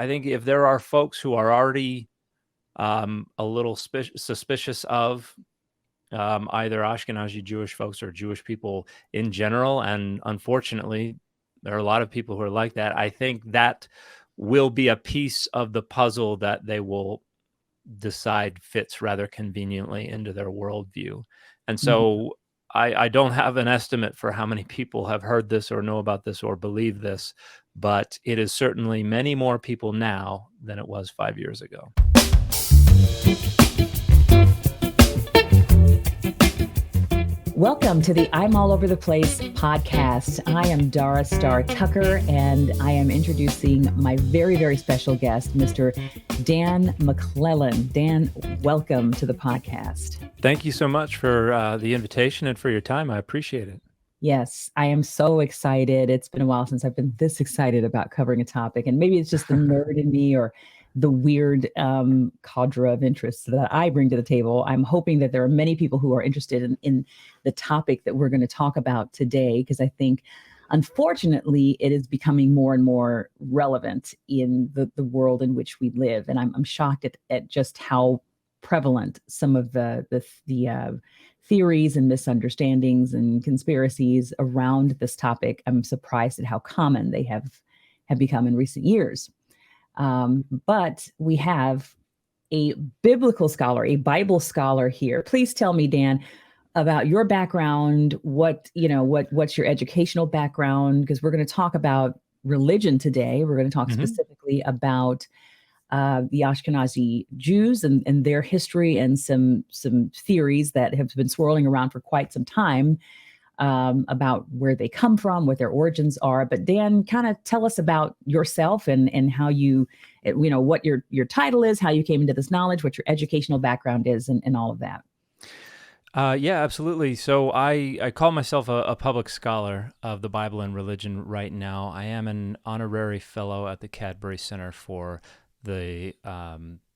I think if there are folks who are already a little suspicious of either Ashkenazi Jewish folks or Jewish people in general, and unfortunately, there are a lot of people who are like that, I think that will be a piece of the puzzle that they will decide fits rather conveniently into their worldview. And so I don't have an estimate for how many people have heard this or know about this or believe this, but it is certainly many more people now than it was 5 years ago. Welcome to the I'm All Over the Place podcast. I am Dara Tucker, and I am introducing my very, very special guest, Mr. Dan McClellan. Dan, welcome to the podcast. Thank you so much for the invitation and for your time. I appreciate it. Yes, I am so excited. It's been a while since I've been this excited about covering a topic, and maybe it's just the nerd in me or the weird cadre of interests that I bring to the table. I'm hoping that there are many people who are interested in the topic that we're going to talk about today, because I think, unfortunately, it is becoming more and more relevant in the world in which we live. And I'm shocked at just how prevalent some of the theories and misunderstandings and conspiracies around this topic. I'm surprised at how common they have become in recent years. But we have a biblical scholar, a Bible scholar here. Please tell me, Dan, about your background. What's your educational background? Because we're going to talk about religion today. We're going to talk specifically about the Ashkenazi Jews and their history and some theories that have been swirling around for quite some time about where they come from, what their origins are. But Dan, kind of tell us about yourself and how what your title is, how you came into this knowledge, what your educational background is, and all of that. Yeah, absolutely. So I call myself a public scholar of the Bible and religion right now. I am an honorary fellow at the Cadbury Center for the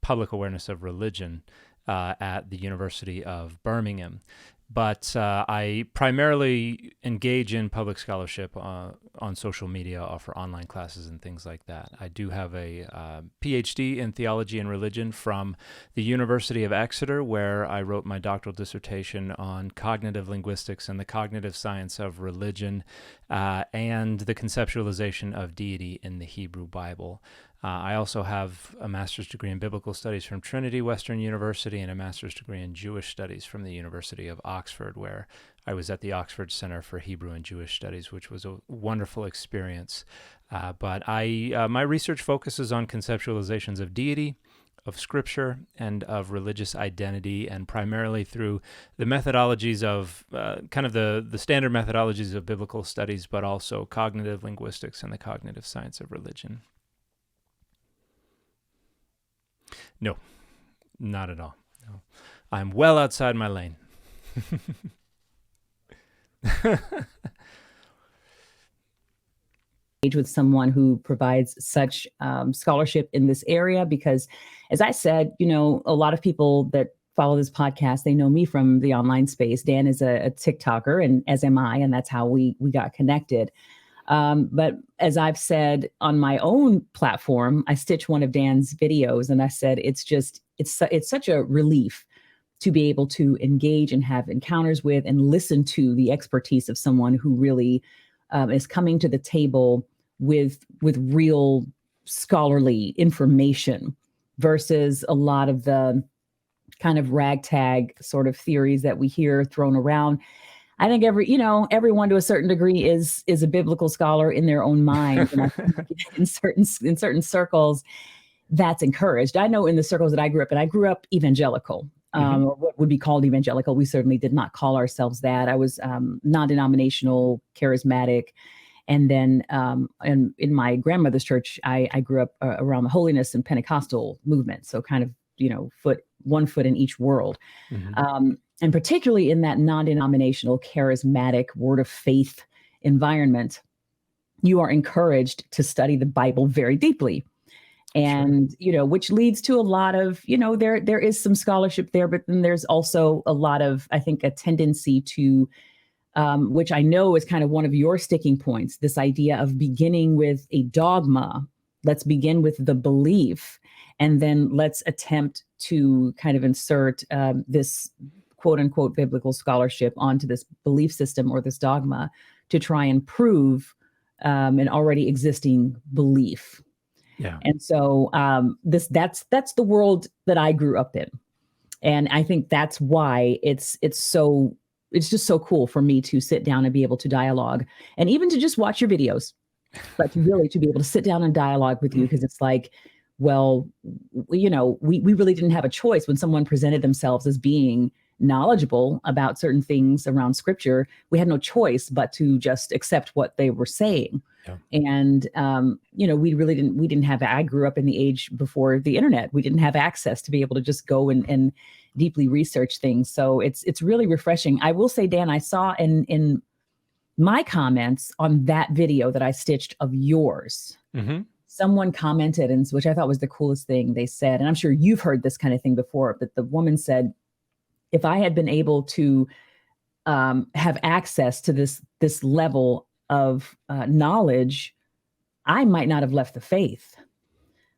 Public Awareness of Religion at the University of Birmingham. But I primarily engage in public scholarship on social media, offer online classes and things like that. I do have a PhD in theology and religion from the University of Exeter, where I wrote my doctoral dissertation on cognitive linguistics and the cognitive science of religion and the conceptualization of deity in the Hebrew Bible. I also have a master's degree in biblical studies from Trinity Western University and a master's degree in Jewish studies from the University of Oxford, where I was at the Oxford Center for Hebrew and Jewish Studies, which was a wonderful experience. But my research focuses on conceptualizations of deity, of scripture, and of religious identity, and primarily through the methodologies of kind of the standard methodologies of biblical studies, but also cognitive linguistics and the cognitive science of religion. No, not at all. No. I'm well outside my lane. With someone who provides such scholarship in this area, because, as I said, a lot of people that follow this podcast, they know me from the online space. Dan is a TikToker, and as am I, and that's how we got connected. But as I've said on my own platform, I stitched one of Dan's videos and I said, it's such a relief to be able to engage and have encounters with and listen to the expertise of someone who really is coming to the table with real scholarly information versus a lot of the kind of ragtag sort of theories that we hear thrown around. I think everyone to a certain degree is a biblical scholar in their own mind. And I think in certain circles, that's encouraged. I know in the circles that I grew up evangelical, or what would be called evangelical. We certainly did not call ourselves that. I was non-denominational, charismatic. And then in my grandmother's church, I grew up around the holiness and Pentecostal movement. So kind of, one foot in each world. And particularly in that non-denominational, charismatic, word of faith environment, you are encouraged to study the Bible very deeply. And, which leads to a lot of, there is some scholarship there, but then there's also a lot of, I think, a tendency to, which I know is kind of one of your sticking points, this idea of beginning with a dogma let's begin with the belief, and then let's attempt to kind of insert this quote unquote biblical scholarship onto this belief system or this dogma to try and prove an already existing belief. Yeah. And so that's the world that I grew up in. And I think that's why it's just so cool for me to sit down and be able to dialogue, and even to just watch your videos, but to be able to sit down and dialogue with you, because it's like, well, we really didn't have a choice when someone presented themselves as being knowledgeable about certain things around scripture. We had no choice but to just accept what they were saying. Yeah. And we didn't have, I grew up in the age before the internet. We didn't have access to be able to just go and deeply research things. So it's really refreshing. I will say, Dan, I saw in my comments on that video that I stitched of yours, someone commented, and which I thought was the coolest thing. They said, and I'm sure you've heard this kind of thing before, but the woman said, if I had been able to have access to this level of knowledge, I might not have left the faith,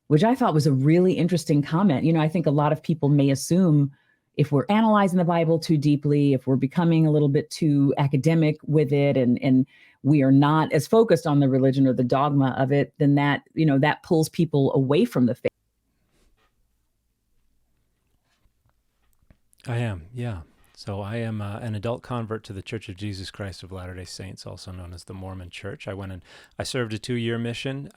which I thought was a really interesting comment. I think a lot of people may assume if we're analyzing the Bible too deeply, if we're becoming a little bit too academic with it, and we are not as focused on the religion or the dogma of it, then that pulls people away from the faith. I am, yeah. So I am an adult convert to the Church of Jesus Christ of Latter-day Saints, also known as the Mormon Church. I served a 2-year mission,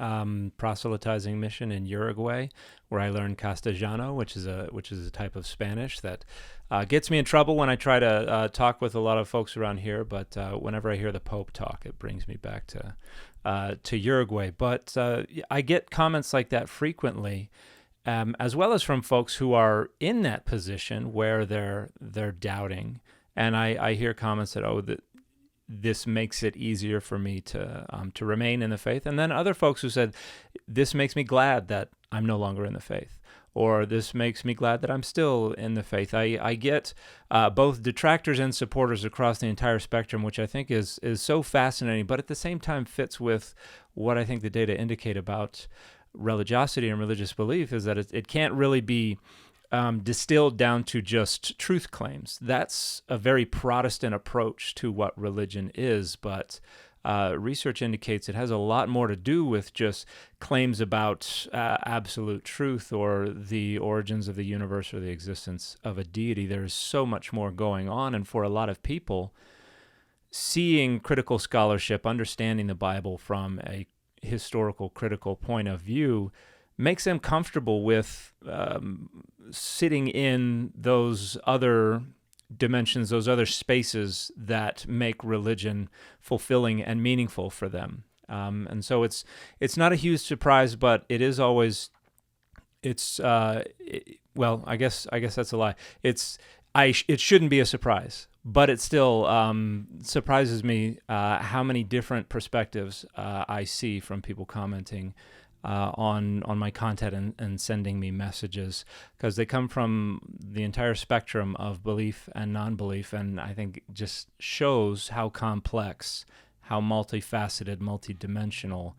proselytizing mission in Uruguay, where I learned Castellano, which is a type of Spanish that gets me in trouble when I try to talk with a lot of folks around here. But whenever I hear the Pope talk, it brings me back to Uruguay. But I get comments like that frequently. As well as from folks who are in that position where they're doubting, and I hear comments that this makes it easier for me to remain in the faith, and then other folks who said this makes me glad that I'm no longer in the faith, or this makes me glad that I'm still in the faith. I get both detractors and supporters across the entire spectrum, which I think is so fascinating, but at the same time fits with what I think the data indicate about religiosity and religious belief, is that it can't really be distilled down to just truth claims. That's a very Protestant approach to what religion is, but research indicates it has a lot more to do with just claims about absolute truth or the origins of the universe or the existence of a deity. There's so much more going on, and for a lot of people, seeing critical scholarship, understanding the Bible from a historical critical point of view, makes them comfortable with sitting in those other dimensions, those other spaces that make religion fulfilling and meaningful for them. And so it's not a huge surprise, but it is always, well, I guess that's a lie. It shouldn't be a surprise, but it still surprises me how many different perspectives I see from people commenting on my content and sending me messages, because they come from the entire spectrum of belief and non-belief, and I think it just shows how complex, how multifaceted, multidimensional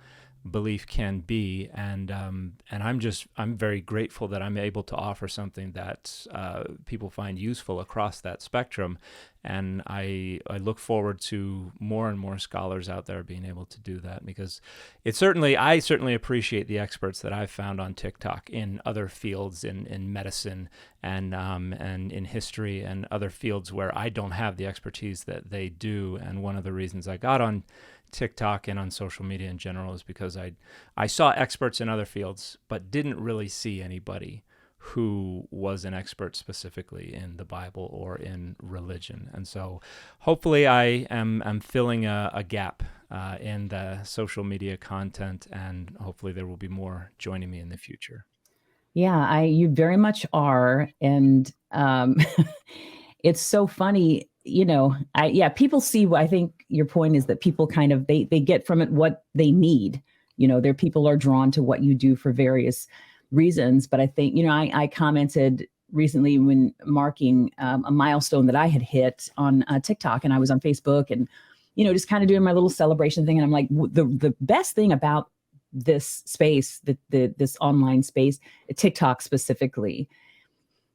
belief can be, and I'm very grateful that I'm able to offer something that people find useful across that spectrum, and I look forward to more and more scholars out there being able to do that, because I certainly appreciate the experts that I've found on TikTok in other fields, in medicine and in history and other fields where I don't have the expertise that they do. And one of the reasons I got on TikTok and on social media in general is because I saw experts in other fields, but didn't really see anybody who was an expert specifically in the Bible or in religion. And so hopefully I am filling a gap in the social media content, and hopefully there will be more joining me in the future. Yeah, you very much are. And it's so funny, people see I think your point is that people kind of, they get from it what they need. Their people are drawn to what you do for various reasons. But I think, I commented recently when marking a milestone that I had hit on TikTok, and I was on Facebook, and, just kind of doing my little celebration thing. And I'm like, the best thing about this space, this online space, TikTok specifically,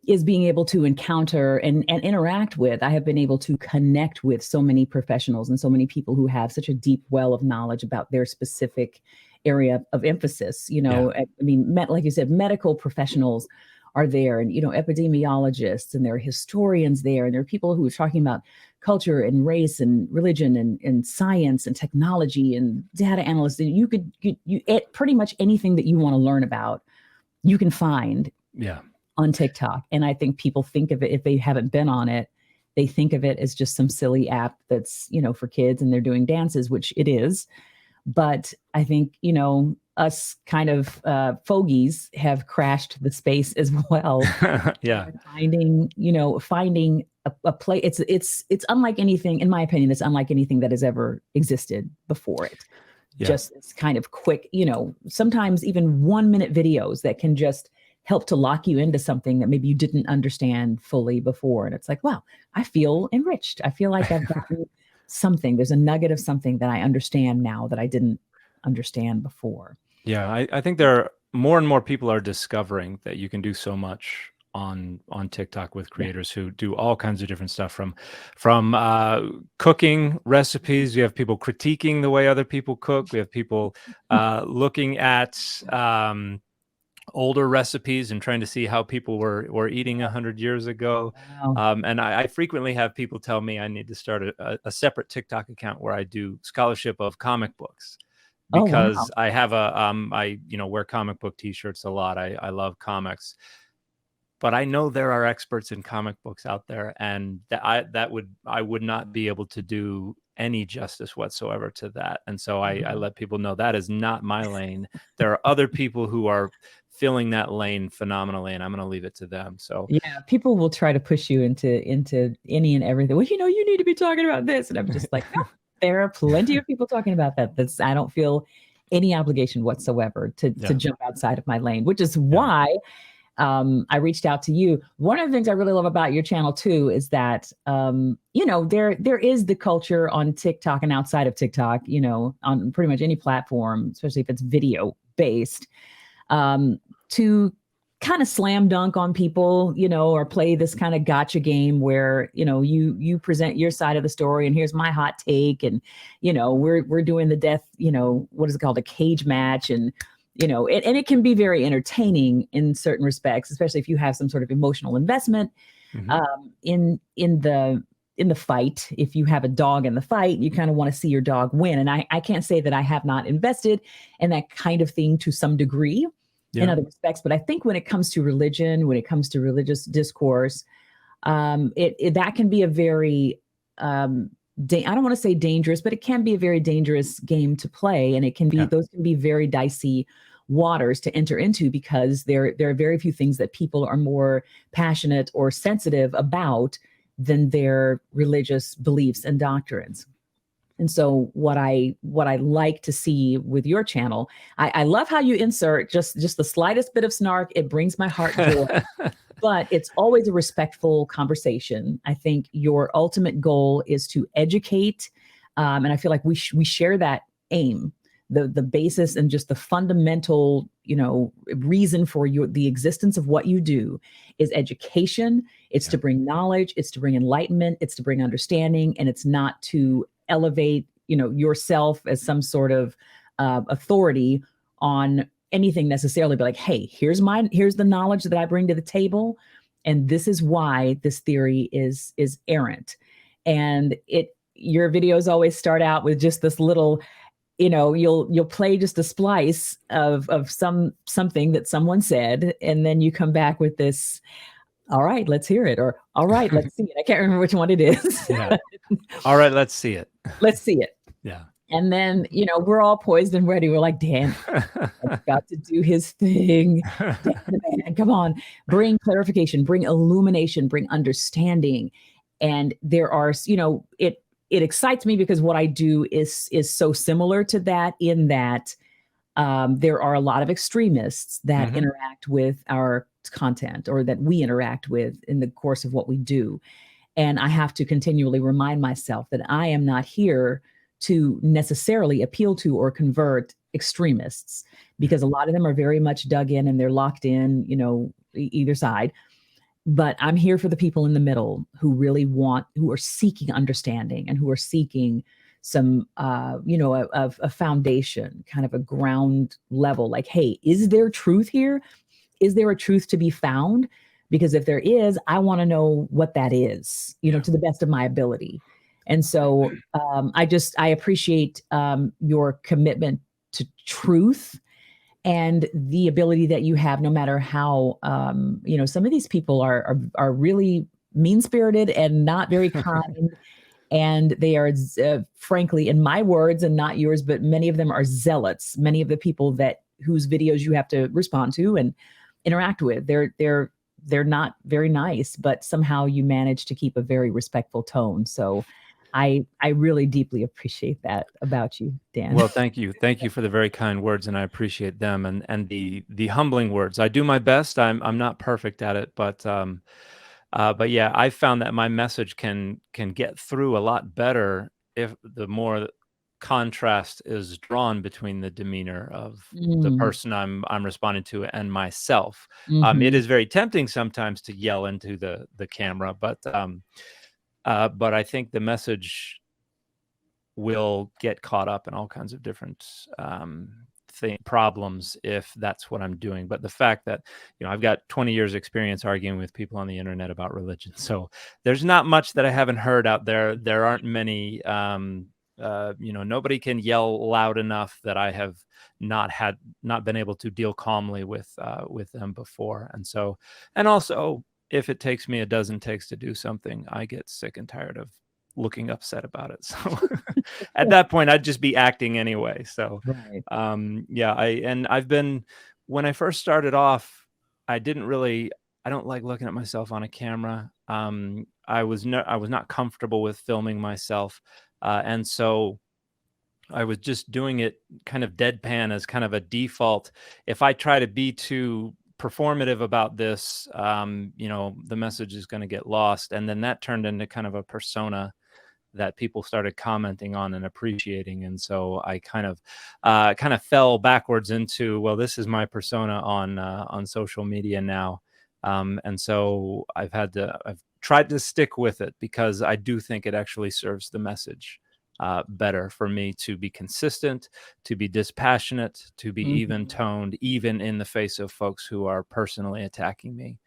is being able to encounter and interact with. I have been able to connect with so many professionals and so many people who have such a deep well of knowledge about their specific area of emphasis. Yeah. I mean, like you said, medical professionals are there, and epidemiologists, and there are historians there, and there are people who are talking about culture and race and religion and science and technology and data analysts. And you pretty much anything that you want to learn about, you can find Yeah. on TikTok. And I think people think of it, if they haven't been on it, they think of it as just some silly app that's, for kids and they're doing dances, which it is. But I think, us kind of fogies have crashed the space as well. Yeah. Finding a play. It's unlike anything, in my opinion, it's unlike anything that has ever existed before it. Yeah. Just this kind of quick, sometimes even 1-minute videos that can just help to lock you into something that maybe you didn't understand fully before. And it's like, wow, I feel enriched. I feel like I've gotten something. There's a nugget of something that I understand now that I didn't understand before. Yeah, I think there are more and more people are discovering that you can do so much on TikTok with creators who do all kinds of different stuff, from cooking recipes. You have people critiquing the way other people cook. We have people looking at older recipes and trying to see how people were eating 100 years ago. Wow. And I frequently have people tell me I need to start a separate TikTok account where I do scholarship of comic books, because wow. I have I wear comic book t-shirts a lot. I love comics, but I know there are experts in comic books out there, and I would not be able to do any justice whatsoever to that. And so I let people know that is not my lane. There are other people who are filling that lane phenomenally, and I'm going to leave it to them. So yeah, people will try to push you into any and everything. Well, you need to be talking about this, and I'm just like, no, there are plenty of people talking about that. I don't feel any obligation whatsoever to jump outside of my lane, which is why I reached out to you. One of the things I really love about your channel too is that there is the culture on TikTok and outside of TikTok, on pretty much any platform, especially if it's video based, to kind of slam dunk on people, or play this kind of gotcha game where, you present your side of the story and here's my hot take. And, we're doing the death, what is it called? A cage match. And, and it can be very entertaining in certain respects, especially if you have some sort of emotional investment in the fight. If you have a dog in the fight, you kind of want to see your dog win. And I can't say that I have not invested in that kind of thing to some degree in other respects. But I think when it comes to religion, when it comes to religious discourse, that can be a very, I don't want to say dangerous, but it can be a very dangerous game to play. And it can be, those can be very dicey waters to enter into, because there are very few things that people are more passionate or sensitive about than their religious beliefs and doctrines. And so what I like to see with your channel, I love how you insert just the slightest bit of snark. It brings my heart joy. But it's always a respectful conversation. I think your ultimate goal is to educate. And I feel like we share that aim, the basis and just the fundamental, reason for the existence of what you do is education. It's to bring knowledge. It's to bring enlightenment. It's to bring understanding. And it's not to elevate, yourself as some sort of authority on anything necessarily, but like, hey, here's the knowledge that I bring to the table, and this is why this theory is errant. And your videos always start out with just this little, you'll play just a splice of something that someone said, and then you come back with this, all right, let's hear it, or all right, let's see it. I can't remember which one it is. All right, let's see it. Let's see it. Yeah. And then, we're all poised and ready. We're like, Dan, I've got to do his thing. Dan the man, come on, bring clarification, bring illumination, bring understanding. And there are, it excites me because what I do is so similar to that, in that there are a lot of extremists that interact with our content, or that we interact with in the course of what we do. And I have to continually remind myself that I am not here to necessarily appeal to or convert extremists, because a lot of them are very much dug in and they're locked in, either side. But I'm here for the people in the middle who really who are seeking understanding and who are seeking some, a foundation, kind of a ground level. Like, hey, is there truth here? Is there a truth to be found? Because if there is, I want to know what that is, to the best of my ability. And so I appreciate your commitment to truth and the ability that you have, no matter how, some of these people are really mean-spirited and not very kind. And they are, frankly, in my words and not yours, but many of them are zealots. Many of the people whose videos you have to respond to and interact with, they're not very nice, but somehow you manage to keep a very respectful tone. So I really deeply appreciate that about you, Dan. Well, thank you. Thank you for the very kind words, and I appreciate them and the humbling words. I do my best. I'm not perfect at it, but yeah, I found that my message can get through a lot better if the more contrast is drawn between the demeanor of the person I'm responding to and myself. It is very tempting sometimes to yell into the camera, but I think the message will get caught up in all kinds of different problems if that's what I'm doing. But the fact that, I've got 20 years experience arguing with people on the internet about religion. So there's not much that I haven't heard out there. There aren't many, nobody can yell loud enough that I have not been able to deal calmly with them before. And also, if it takes me a dozen takes to do something, I get sick and tired of looking upset about it. So at that point, I'd just be acting anyway. So, right. When I first started off, I don't like looking at myself on a camera. I was not comfortable with filming myself. And so I was just doing it kind of deadpan as kind of a default. If I try to be too performative about this, the message is going to get lost. And then that turned into kind of a persona that people started commenting on and appreciating. And so I kind of fell backwards into, well, this is my persona on social media now. And so I've tried to stick with it because I do think it actually serves the message better for me to be consistent, to be dispassionate, to be even toned, even in the face of folks who are personally attacking me.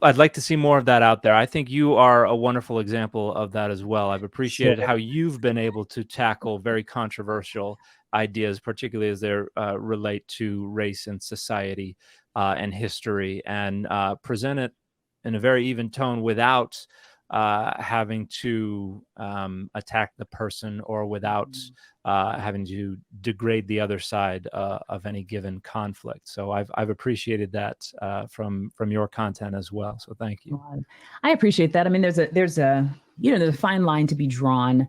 I'd like to see more of that out there. I think you are a wonderful example of that as well. I've appreciated how you've been able to tackle very controversial ideas, particularly as they relate to race and society and history, and present it in a very even tone without having to attack the person or without having to degrade the other side of any given conflict. So I've appreciated that from your content as well. So thank you. Well, I appreciate that. I mean, there's a fine line to be drawn.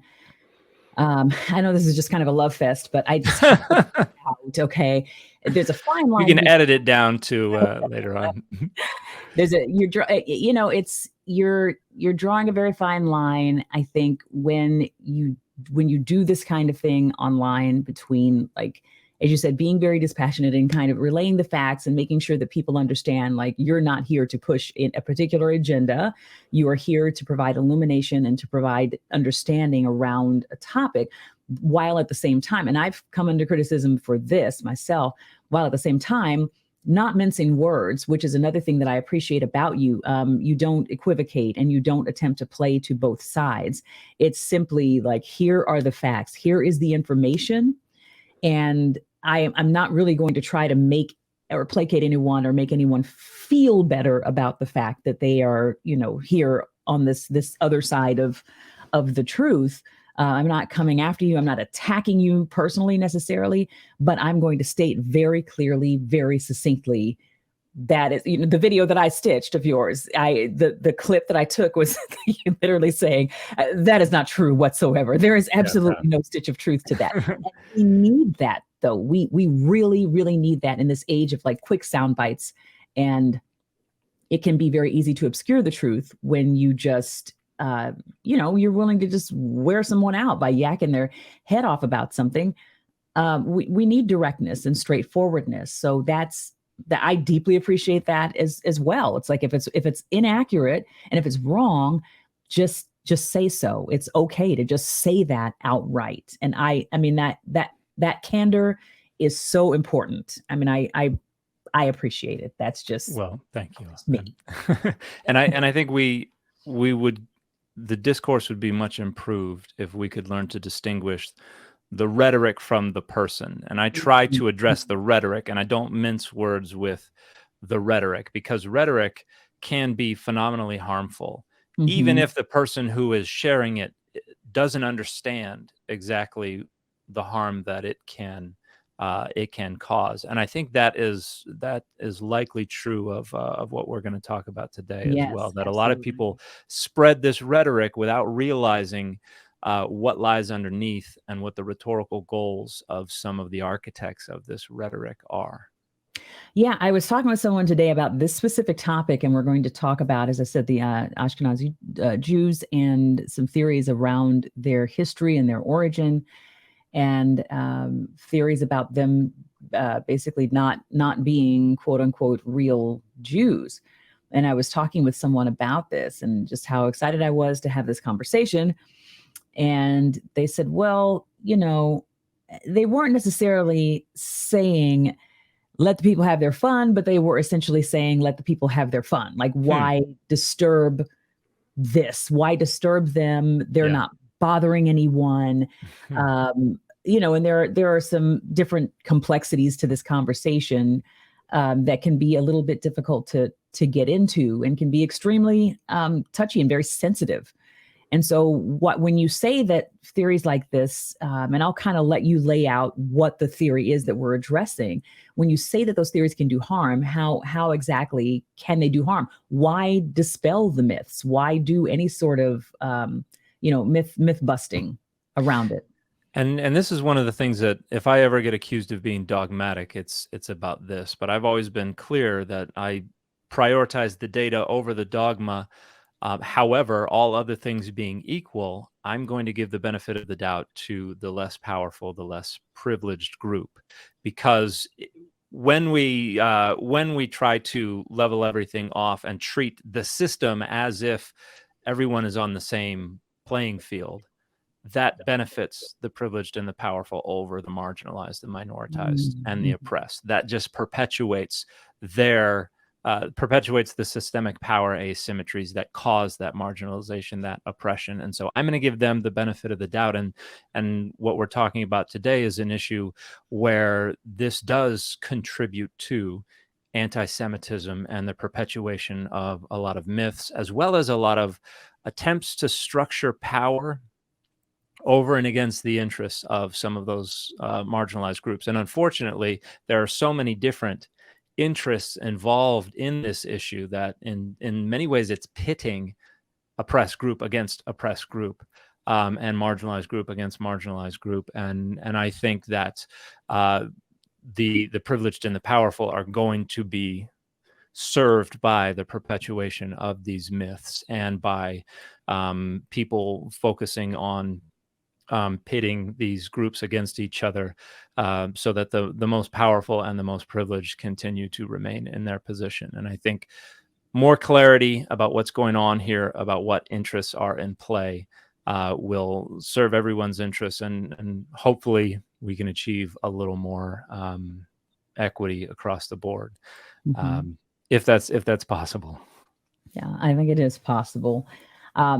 I know this is just kind of a love fest, but I just out, okay. There's a fine line. You can edit it down to later on. You're drawing a very fine line. I think when you do this kind of thing online between, like, as you said, being very dispassionate and kind of relaying the facts and making sure that people understand, like, you're not here to push in a particular agenda. You are here to provide illumination and to provide understanding around a topic, while at the same time, and I've come under criticism for this myself, while at the same time, not mincing words, which is another thing that I appreciate about you. You don't equivocate and you don't attempt to play to both sides. It's simply like, here are the facts. Here is the information. And I'm not really going to try to make or placate anyone or make anyone feel better about the fact that they are, here on this other side of the truth. I'm not coming after you. I'm not attacking you personally necessarily, but I'm going to state very clearly, very succinctly, that is, the video that I stitched of yours, the clip that I took was you literally saying, that is not true whatsoever. There is absolutely no stitch of truth to that. And we need that, though. We really, really need that in this age of, like, quick sound bites. And it can be very easy to obscure the truth when you just you're willing to just wear someone out by yakking their head off about something. We need directness and straightforwardness. So that's that. I deeply appreciate that as well. It's like if it's inaccurate and if it's wrong, just say so. It's okay to just say that outright. And I mean that candor is so important. I mean, I appreciate it. That's just Well, thank you. me. And I think the discourse would be much improved if we could learn to distinguish the rhetoric from the person. And I try to address the rhetoric, and I don't mince words with the rhetoric, because rhetoric can be phenomenally harmful, even if the person who is sharing it doesn't understand exactly the harm that it can cause. And I think that is likely true of what we're going to talk about today as Yes, well. That a lot of absolutely. people spread this rhetoric without realizing what lies underneath and what the rhetorical goals of some of the architects of this rhetoric are. Yeah, I was talking with someone today about this specific topic, and we're going to talk about, as I said, the Ashkenazi Jews and some theories around their history and their origin, and theories about them basically not being quote unquote real Jews. And I was talking with someone about this and just how excited I was to have this conversation. And they said, well, they weren't necessarily saying let the people have their fun, but they were essentially saying let the people have their fun. Like, why disturb this? Why disturb them? They're not bothering anyone. And there are some different complexities to this conversation that can be a little bit difficult to get into and can be extremely touchy and very sensitive. And so when you say that theories like this, and I'll kind of let you lay out what the theory is that we're addressing. When you say that those theories can do harm, how exactly can they do harm? Why dispel the myths? Why do any sort of myth busting around it? And this is one of the things that if I ever get accused of being dogmatic, it's about this. But I've always been clear that I prioritize the data over the dogma. However, all other things being equal, I'm going to give the benefit of the doubt to the less powerful, the less privileged group, because when we try to level everything off and treat the system as if everyone is on the same playing field, that benefits the privileged and the powerful over the marginalized, the minoritized, and the oppressed. That just perpetuates the systemic power asymmetries that cause that marginalization, that oppression. And so I'm going to give them the benefit of the doubt. And what we're talking about today is an issue where this does contribute to anti-Semitism and the perpetuation of a lot of myths, as well as a lot of attempts to structure power over and against the interests of some of those marginalized groups. And unfortunately, there are so many different interests involved in this issue that in many ways it's pitting oppressed group against oppressed group, and marginalized group against marginalized group. And I think that the privileged and the powerful are going to be served by the perpetuation of these myths and by people focusing on pitting these groups against each other, so that the most powerful and the most privileged continue to remain in their position. And I think more clarity about what's going on here, about what interests are in play, will serve everyone's interests, and hopefully we can achieve a little more equity across the board, if that's possible. Yeah, I think it is possible.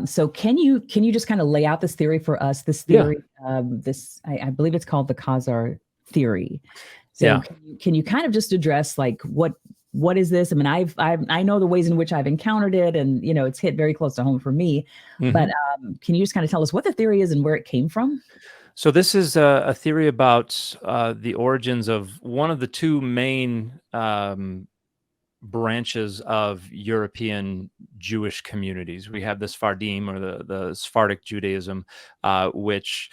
So can you just kind of lay out this theory for us? This theory, I believe it's called the Khazar Theory. So can you kind of just address like what is this? I mean, I know the ways in which I've encountered it, and it's hit very close to home for me. But can you just kind of tell us what the theory is and where it came from? So this is a theory about the origins of one of the two main branches of European Jewish communities. We have the Sephardim, or the Sephardic Judaism, which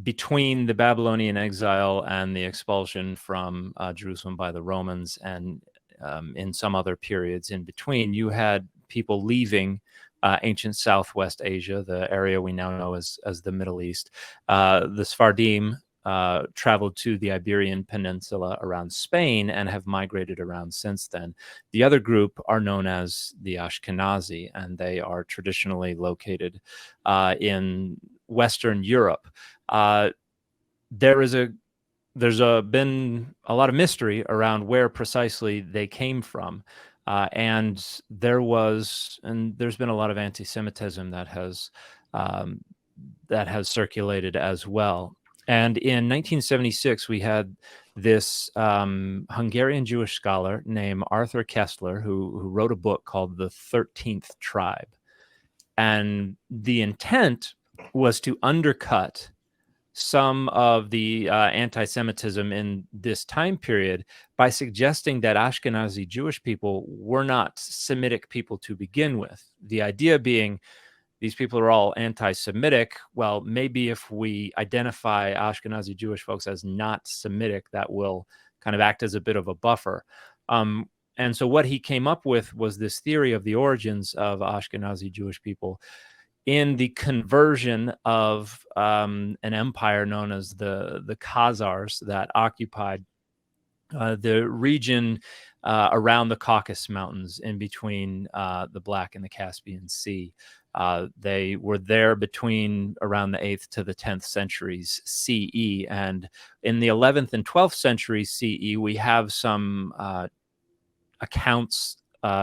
between the Babylonian exile and the expulsion from Jerusalem by the Romans, and in some other periods in between, you had people leaving ancient Southwest Asia, the area we now know as the Middle East. The Sephardim traveled to the Iberian Peninsula around Spain and have migrated around since then. The other group are known as the Ashkenazi, and they are traditionally located in Western Europe. There's been a lot of mystery around where precisely they came from. And there's been a lot of anti-Semitism that has circulated as well. And in 1976, we had this Hungarian Jewish scholar named Arthur Koestler who wrote a book called The 13th Tribe. And the intent was to undercut some of the anti-Semitism in this time period by suggesting that Ashkenazi Jewish people were not Semitic people to begin with. The idea being these people are all anti-Semitic. Well, maybe if we identify Ashkenazi Jewish folks as not Semitic, that will kind of act as a bit of a buffer. And so what he came up with was this theory of the origins of Ashkenazi Jewish people in the conversion of an empire known as the Khazars that occupied the region around the Caucasus Mountains in between the Black and the Caspian Sea. They were there between around the 8th to the 10th centuries CE. And in the 11th and 12th centuries CE, we have some accounts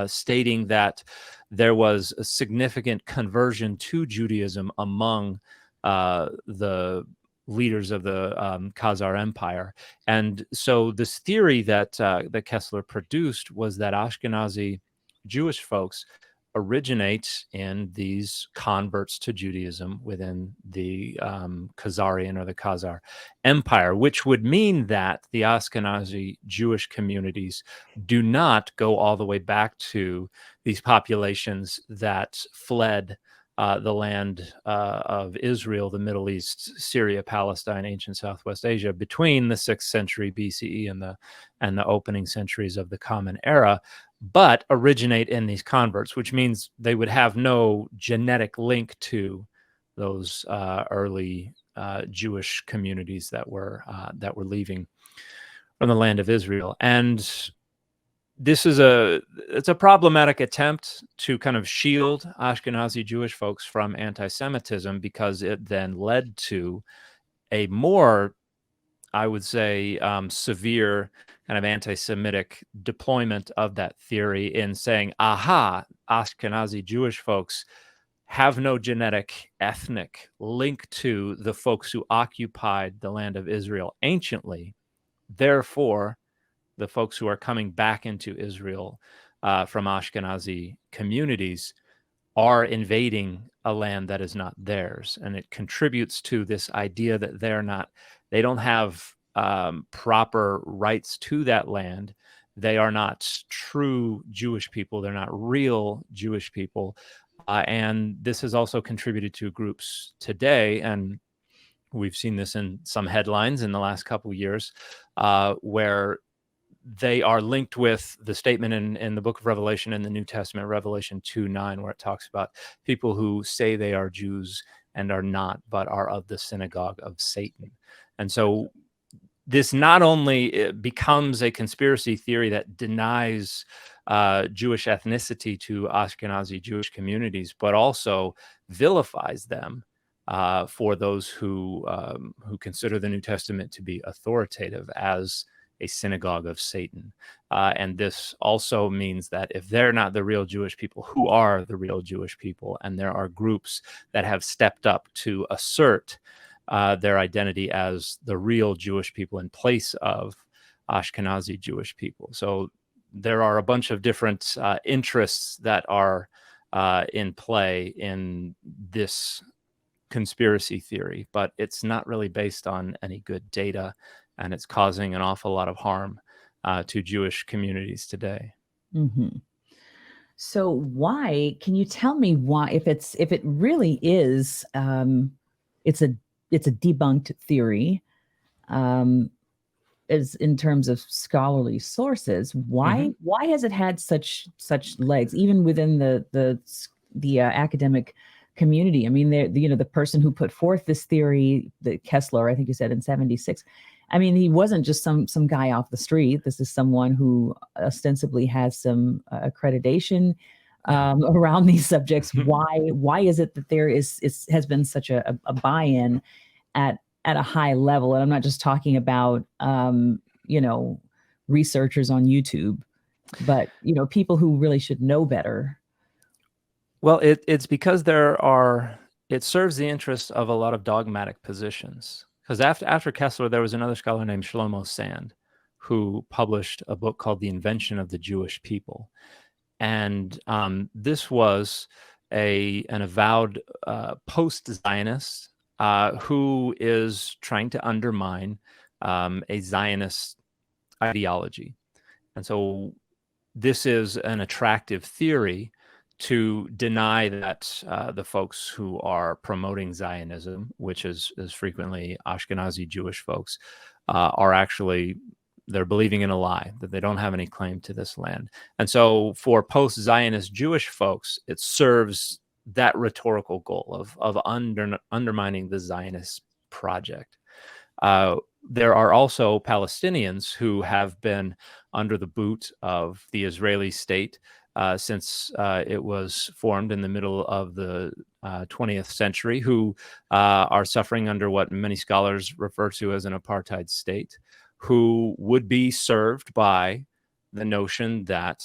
stating that there was a significant conversion to Judaism among the leaders of the Khazar Empire. And so this theory that Koestler produced was that Ashkenazi Jewish folks originate in these converts to Judaism within the Khazarian or the Khazar Empire, which would mean that the Ashkenazi Jewish communities do not go all the way back to these populations that fled the land of Israel, the Middle East, Syria, Palestine, ancient Southwest Asia between the 6th century BCE and the opening centuries of the Common Era, but originate in these converts, which means they would have no genetic link to those early Jewish communities that were leaving from the land of Israel. And this is it's a problematic attempt to kind of shield Ashkenazi Jewish folks from anti-Semitism, because it then led to a more, I would say, severe kind of anti-Semitic deployment of that theory in saying, aha, Ashkenazi Jewish folks have no genetic ethnic link to the folks who occupied the land of Israel anciently. Therefore, the folks who are coming back into Israel from Ashkenazi communities are invading a land that is not theirs. And it contributes to this idea that they don't have proper rights to that land. They are not true Jewish people. They're not real Jewish people. And this has also contributed to groups today. And we've seen this in some headlines in the last couple of years where they are linked with the statement in the book of Revelation in the New Testament, Revelation 2:9, where it talks about people who say they are Jews and are not, but are of the synagogue of Satan. And so this not only becomes a conspiracy theory that denies Jewish ethnicity to Ashkenazi Jewish communities, but also vilifies them for those who consider the New Testament to be authoritative as a synagogue of Satan. And this also means that if they're not the real Jewish people, who are the real Jewish people? And there are groups that have stepped up to assert their identity as the real Jewish people in place of Ashkenazi Jewish people. So there are a bunch of different interests that are in play in this conspiracy theory, but it's not really based on any good data, and it's causing an awful lot of harm to Jewish communities today. Mm-hmm. So why, can you tell me why, if it really is, it's a debunked theory, as in terms of scholarly sources, why has it had such legs, even within the the academic community. I mean, the person who put forth this theory, the Kessler, I think you said in '76. I mean, he wasn't just some guy off the street. This is someone who ostensibly has some accreditation around these subjects. Why is it that there has been such a buy-in at a high level? And I'm not just talking about researchers on YouTube, but people who really should know better. Well, it's because it serves the interest of a lot of dogmatic positions. Because after Kessler, there was another scholar named Shlomo Sand who published a book called The Invention of the Jewish People. And this was an avowed post-Zionist who is trying to undermine a Zionist ideology. And so this is an attractive theory to deny that the folks who are promoting Zionism, which is frequently Ashkenazi Jewish folks, are actually, they're believing in a lie, that they don't have any claim to this land. And so for post-Zionist Jewish folks, it serves that rhetorical goal of undermining the Zionist project. There are also Palestinians who have been under the boot of the Israeli state since it was formed in the middle of the 20th century, who are suffering under what many scholars refer to as an apartheid state, who would be served by the notion that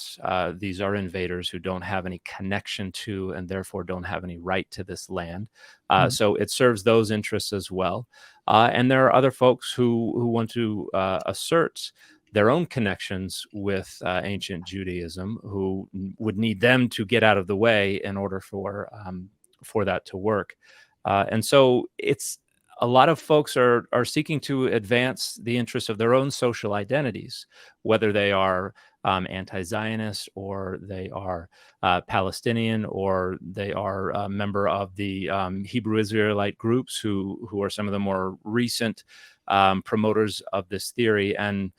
these are invaders who don't have any connection to and therefore don't have any right to this land. So it serves those interests as well. And there are other folks who want to assert their own connections with ancient Judaism, who would need them to get out of the way in order for that to work. And so it's a lot of folks are seeking to advance the interests of their own social identities, whether they are anti-Zionist or they are Palestinian or they are a member of the Hebrew Israelite groups who are some of the more recent promoters of this theory. And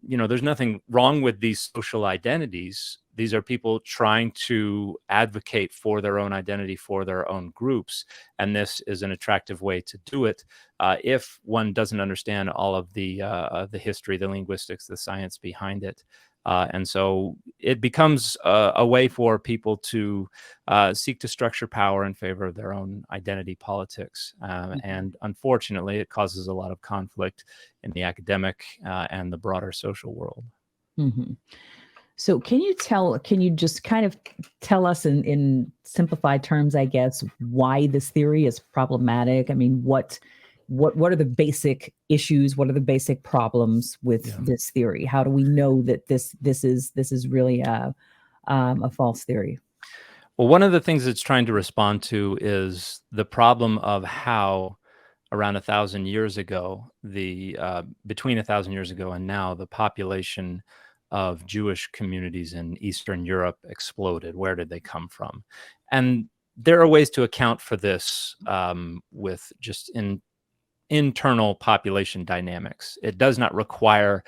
there's nothing wrong with these social identities. These are people trying to advocate for their own identity, for their own groups. And this is an attractive way to do it if one doesn't understand all of the history, the linguistics, the science behind it. And so it becomes a way for people to seek to structure power in favor of their own identity politics. And unfortunately, it causes a lot of conflict in the academic and the broader social world. Mm-hmm. So can you just kind of tell us in simplified terms, I guess, why this theory is problematic? I mean, what are the basic issues? What are the basic problems with this theory? How do we know that this is really a false theory? Well, one of the things it's trying to respond to is the problem of how around 1,000 years ago, between 1,000 years ago and now, the population of Jewish communities in Eastern Europe exploded. Where did they come from? And there are ways to account for this with just internal population dynamics. It does not require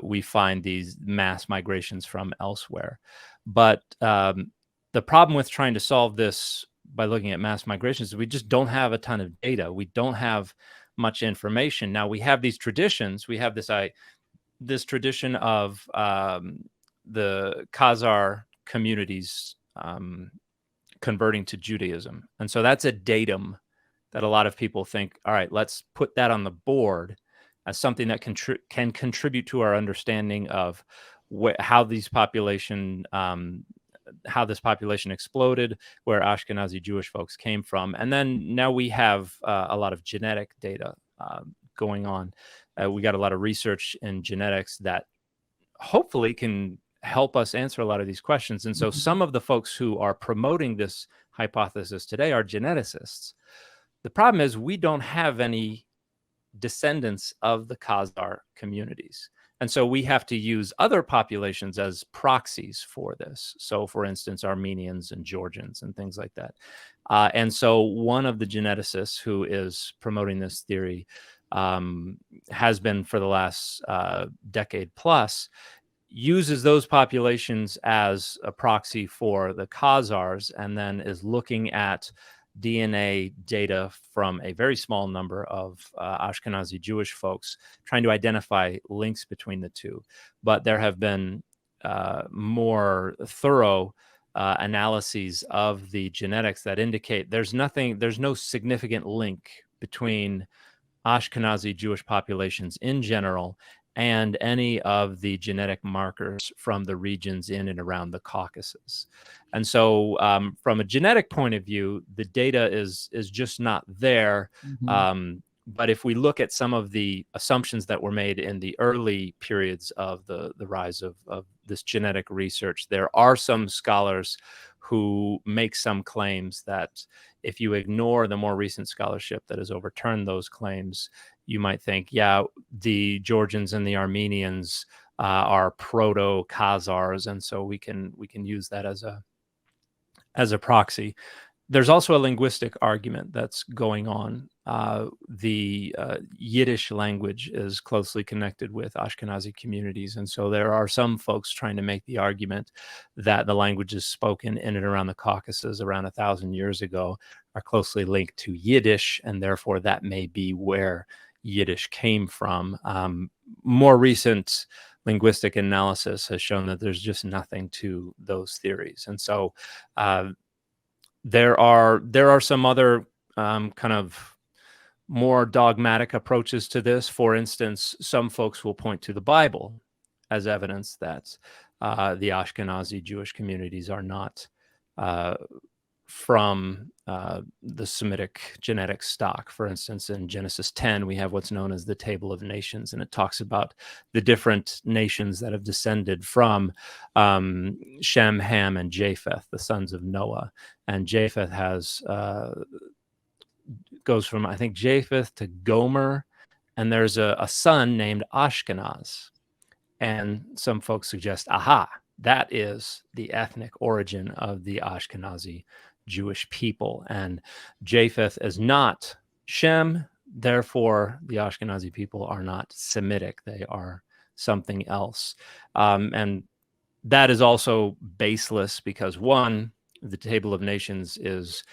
we find these mass migrations from elsewhere. But the problem with trying to solve this by looking at mass migrations is we just don't have a ton of data. We don't have much information. Now we have these traditions. We have this tradition of the Khazar communities converting to Judaism. And so that's a datum that a lot of people think, all right, let's put that on the board as something that can contribute to our understanding of how this population exploded, where Ashkenazi Jewish folks came from. And then now we have a lot of genetic data going on. We got a lot of research in genetics that hopefully can help us answer a lot of these questions. And so some of the folks who are promoting this hypothesis today are geneticists. The problem is we don't have any descendants of the Khazar communities. And so we have to use other populations as proxies for this. So for instance, Armenians and Georgians and things like that. And so one of the geneticists who is promoting this theory has been for the last decade plus uses those populations as a proxy for the Khazars, and then is looking at DNA data from a very small number of Ashkenazi Jewish folks, trying to identify links between the two. But there have been more thorough analyses of the genetics that indicate there's no significant link between Ashkenazi Jewish populations in general and any of the genetic markers from the regions in and around the Caucasus. And so, from a genetic point of view, the data is just not there. But if we look at some of the assumptions that were made in the early periods of the rise of this genetic research, there are some scholars who make some claims that if you ignore the more recent scholarship that has overturned those claims, you might think, yeah, the Georgians and the Armenians are proto-Khazars, and so we can use that as a proxy. There's also a linguistic argument that's going on. The Yiddish language is closely connected with Ashkenazi communities, and so there are some folks trying to make the argument that the languages spoken in and around the Caucasus around 1,000 years ago are closely linked to Yiddish, and therefore that may be where Yiddish came from. More recent linguistic analysis has shown that there's just nothing to those theories, and so there are some other kind of more dogmatic approaches to this. For instance, some folks will point to the Bible as evidence that the Ashkenazi Jewish communities are not from the Semitic genetic stock. For instance, in Genesis 10, we have what's known as the Table of Nations, and it talks about the different nations that have descended from Shem, Ham, and Japheth, the sons of Noah. And Japheth goes from, I think, Japheth to Gomer, and there's a son named Ashkenaz. And some folks suggest, aha, that is the ethnic origin of the Ashkenazi Jewish people. And Japheth is not Shem, therefore the Ashkenazi people are not Semitic. They are something else. And that is also baseless because, one, the Table of Nations is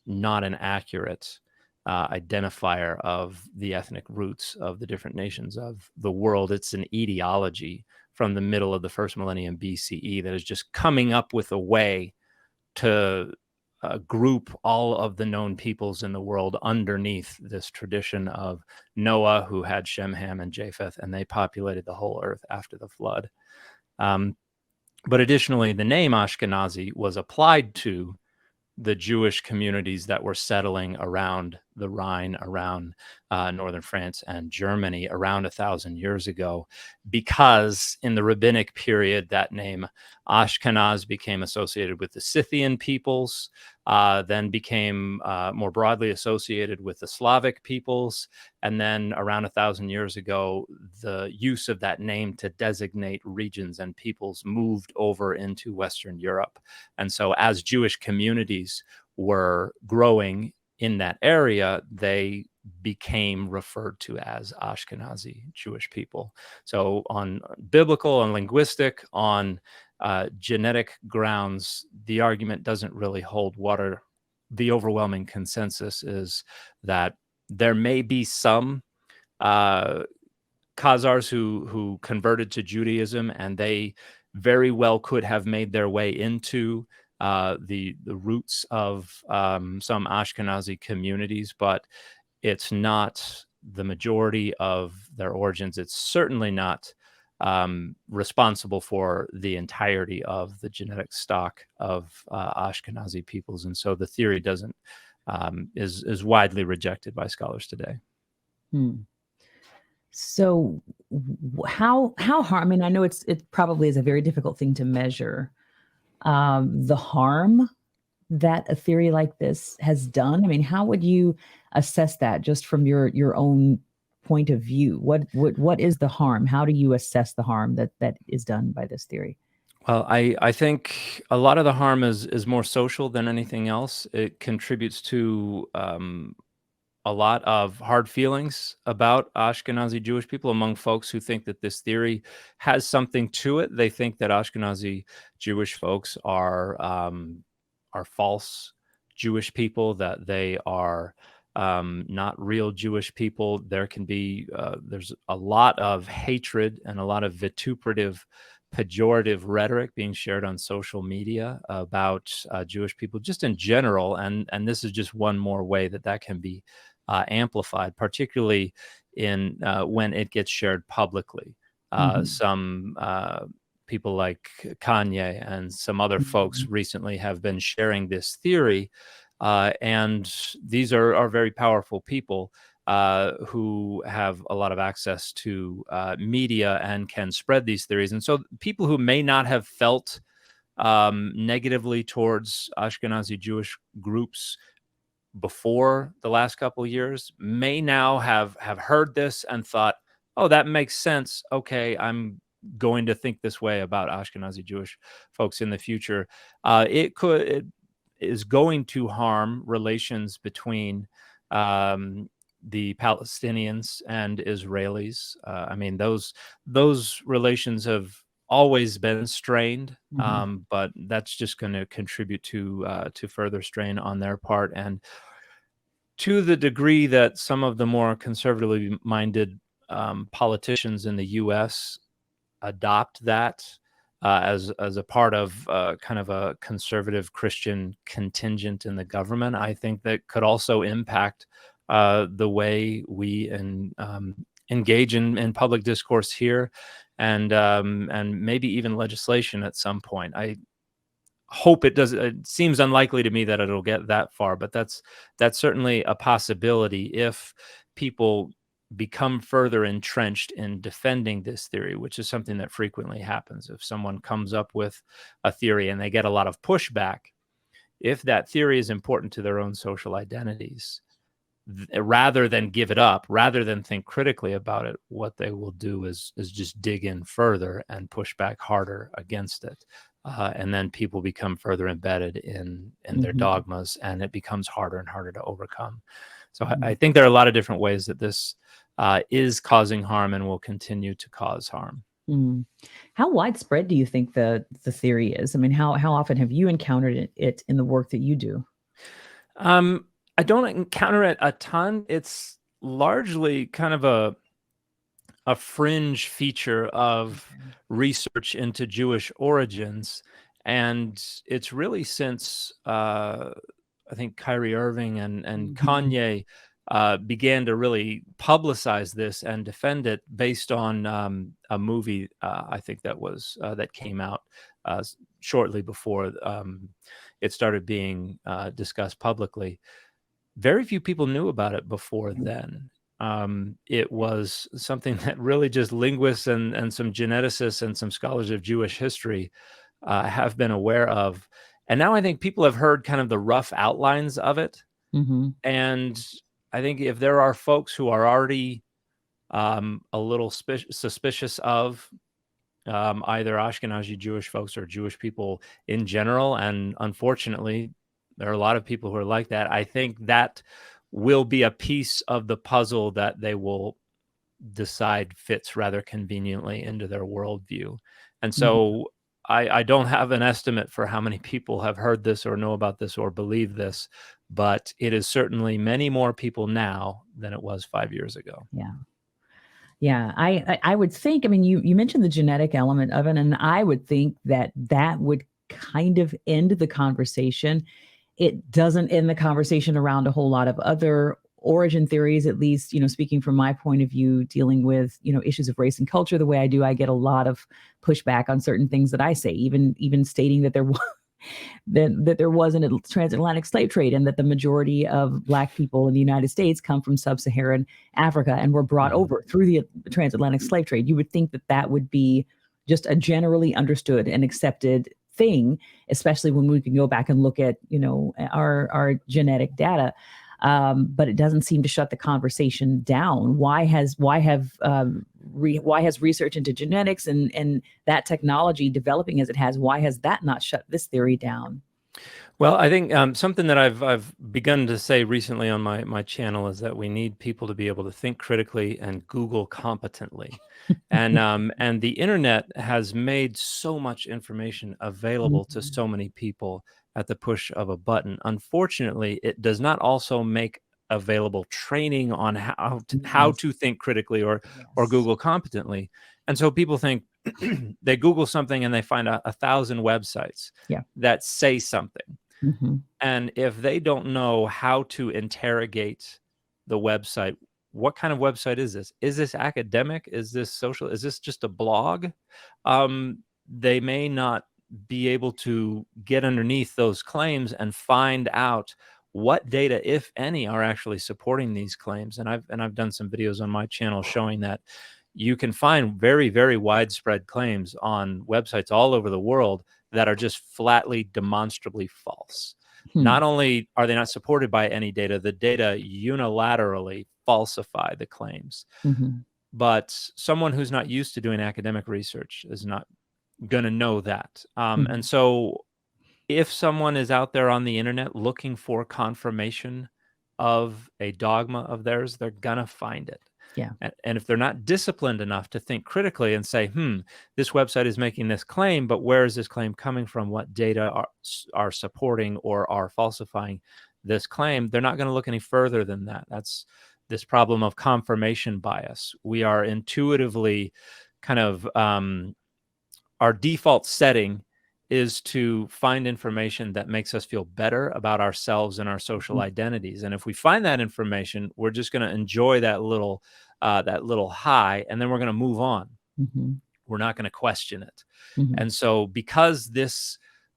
not an accurate identifier of the ethnic roots of the different nations of the world. It's an etiology from the middle of the first millennium BCE that is just coming up with a way to group all of the known peoples in the world underneath this tradition of Noah, who had Shem, Ham, and Japheth, and they populated the whole earth after the flood. But additionally, the name Ashkenazi was applied to the Jewish communities that were settling around the Rhine, around northern France and Germany around 1,000 years ago, because in the rabbinic period, that name Ashkenaz became associated with the Scythian peoples, then became more broadly associated with the Slavic peoples. And then around 1,000 years ago, the use of that name to designate regions and peoples moved over into Western Europe. And so as Jewish communities were growing in that area, they became referred to as Ashkenazi Jewish people. So on biblical and linguistic, on genetic grounds, the argument doesn't really hold water. The overwhelming consensus is that there may be some Khazars who converted to Judaism, and they very well could have made their way into the roots of some Ashkenazi communities, but it's not the majority of their origins. It's certainly not responsible for the entirety of the genetic stock of Ashkenazi peoples, and so the theory doesn't is widely rejected by scholars today. So how harm? I mean, I know it probably is a very difficult thing to measure the harm that a theory like this has done. I mean, how would you assess that just from your own point of view? What is the harm? How do you assess the harm that is done by this theory? Well, I think a lot of the harm is more social than anything else. It contributes to a lot of hard feelings about Ashkenazi Jewish people among folks who think that this theory has something to it. They think that Ashkenazi Jewish folks are false Jewish people, that they are not real Jewish people. There can be there's a lot of hatred and a lot of vituperative, pejorative rhetoric being shared on social media about Jewish people, just in general, and this is just one more way that that can be amplified, particularly in when it gets shared publicly. Some people like Kanye and some other folks recently have been sharing this theory. And these are very powerful people who have a lot of access to media and can spread these theories. And so people who may not have felt negatively towards Ashkenazi Jewish groups before the last couple of years may now have heard this and thought, oh, that makes sense. Okay, I'm going to think this way about Ashkenazi Jewish folks in the future. It is going to harm relations between the Palestinians and Israelis. I mean, those relations have always been strained, but that's just going to contribute to further strain on their part. And to the degree that some of the more conservatively minded politicians in the U.S. adopt that as a part of kind of a conservative Christian contingent in the government, I think that could also impact the way we engage in public discourse here, and maybe even legislation at some point. I hope it does. It seems unlikely to me that it'll get that far, but that's certainly a possibility if people become further entrenched in defending this theory, which is something that frequently happens. If someone comes up with a theory and they get a lot of pushback, if that theory is important to their own social identities, rather than give it up, rather than think critically about it, what they will do is just dig in further and push back harder against it. And then people become further embedded in their dogmas, and it becomes harder and harder to overcome. So I think there are a lot of different ways that this is causing harm and will continue to cause harm. How widespread do you think the theory is? I mean, how often have you encountered it in the work that you do? I don't encounter it a ton. It's largely kind of a fringe feature of research into Jewish origins. And it's really since I think Kyrie Irving and Kanye began to really publicize this and defend it based on a movie I think that came out shortly before it started being discussed publicly. Very few people knew about it before then. It was something that really just linguists and some geneticists and some scholars of Jewish history have been aware of. And now I think people have heard kind of the rough outlines of it. And I think if there are folks who are already a little suspicious of either Ashkenazi Jewish folks or Jewish people in general, and unfortunately, there are a lot of people who are like that, I think that will be a piece of the puzzle that they will decide fits rather conveniently into their worldview. And so I don't have an estimate for how many people have heard this or know about this or believe this, but it is certainly many more people now than it was 5 years ago. Yeah, I would think, I mean, you mentioned the genetic element of it, and I would think that would kind of end the conversation. It doesn't end the conversation around a whole lot of other origin theories, at least, speaking from my point of view, dealing with, issues of race and culture the way I do, I get a lot of pushback on certain things that I say, even stating that there was that there wasn't a transatlantic slave trade, and that the majority of Black people in the United States come from sub-Saharan Africa and were brought over through the transatlantic slave trade. You would think that that would be just a generally understood and accepted thing, especially when we can go back and look at, our genetic data. But it doesn't seem to shut the conversation down. Why has research into genetics and that technology developing as it has, why has that not shut this theory down? Well, I think something that I've begun to say recently on my channel is that we need people to be able to think critically and Google competently, and the internet has made so much information available to Mhm. so many people at the push of a button. Unfortunately, it does not also make available training on how Yes, to think critically or yes, Google competently, and so people think they Google something and they find a thousand websites yeah. that say something. Hmm. And if they don't know how to interrogate the website, what kind of website is this? Is this academic? Is this social? Is this just a blog? They may not be able to get underneath those claims and find out what data, if any, are actually supporting these claims. And I've done some videos on my channel showing that you can find very, very widespread claims on websites all over the world that are just flatly demonstrably false. Hmm. Not only are they not supported by any data, the data unilaterally falsify the claims. Hmm. But someone who's not used to doing academic research is not going to know that. And Hmm. so if someone is out there on the internet looking for confirmation of a dogma of theirs, they're going to find it. Yeah. And if they're not disciplined enough to think critically and say, this website is making this claim, but where is this claim coming from? What data are supporting or are falsifying this claim? They're not going to look any further than that. That's this problem of confirmation bias. We are intuitively kind of our default setting is to find information that makes us feel better about ourselves and our social Mhm. identities. And if we find that information, we're just going to enjoy that little high, and then we're going to move on. Mhm. We're not going to question it. Mhm. And so, because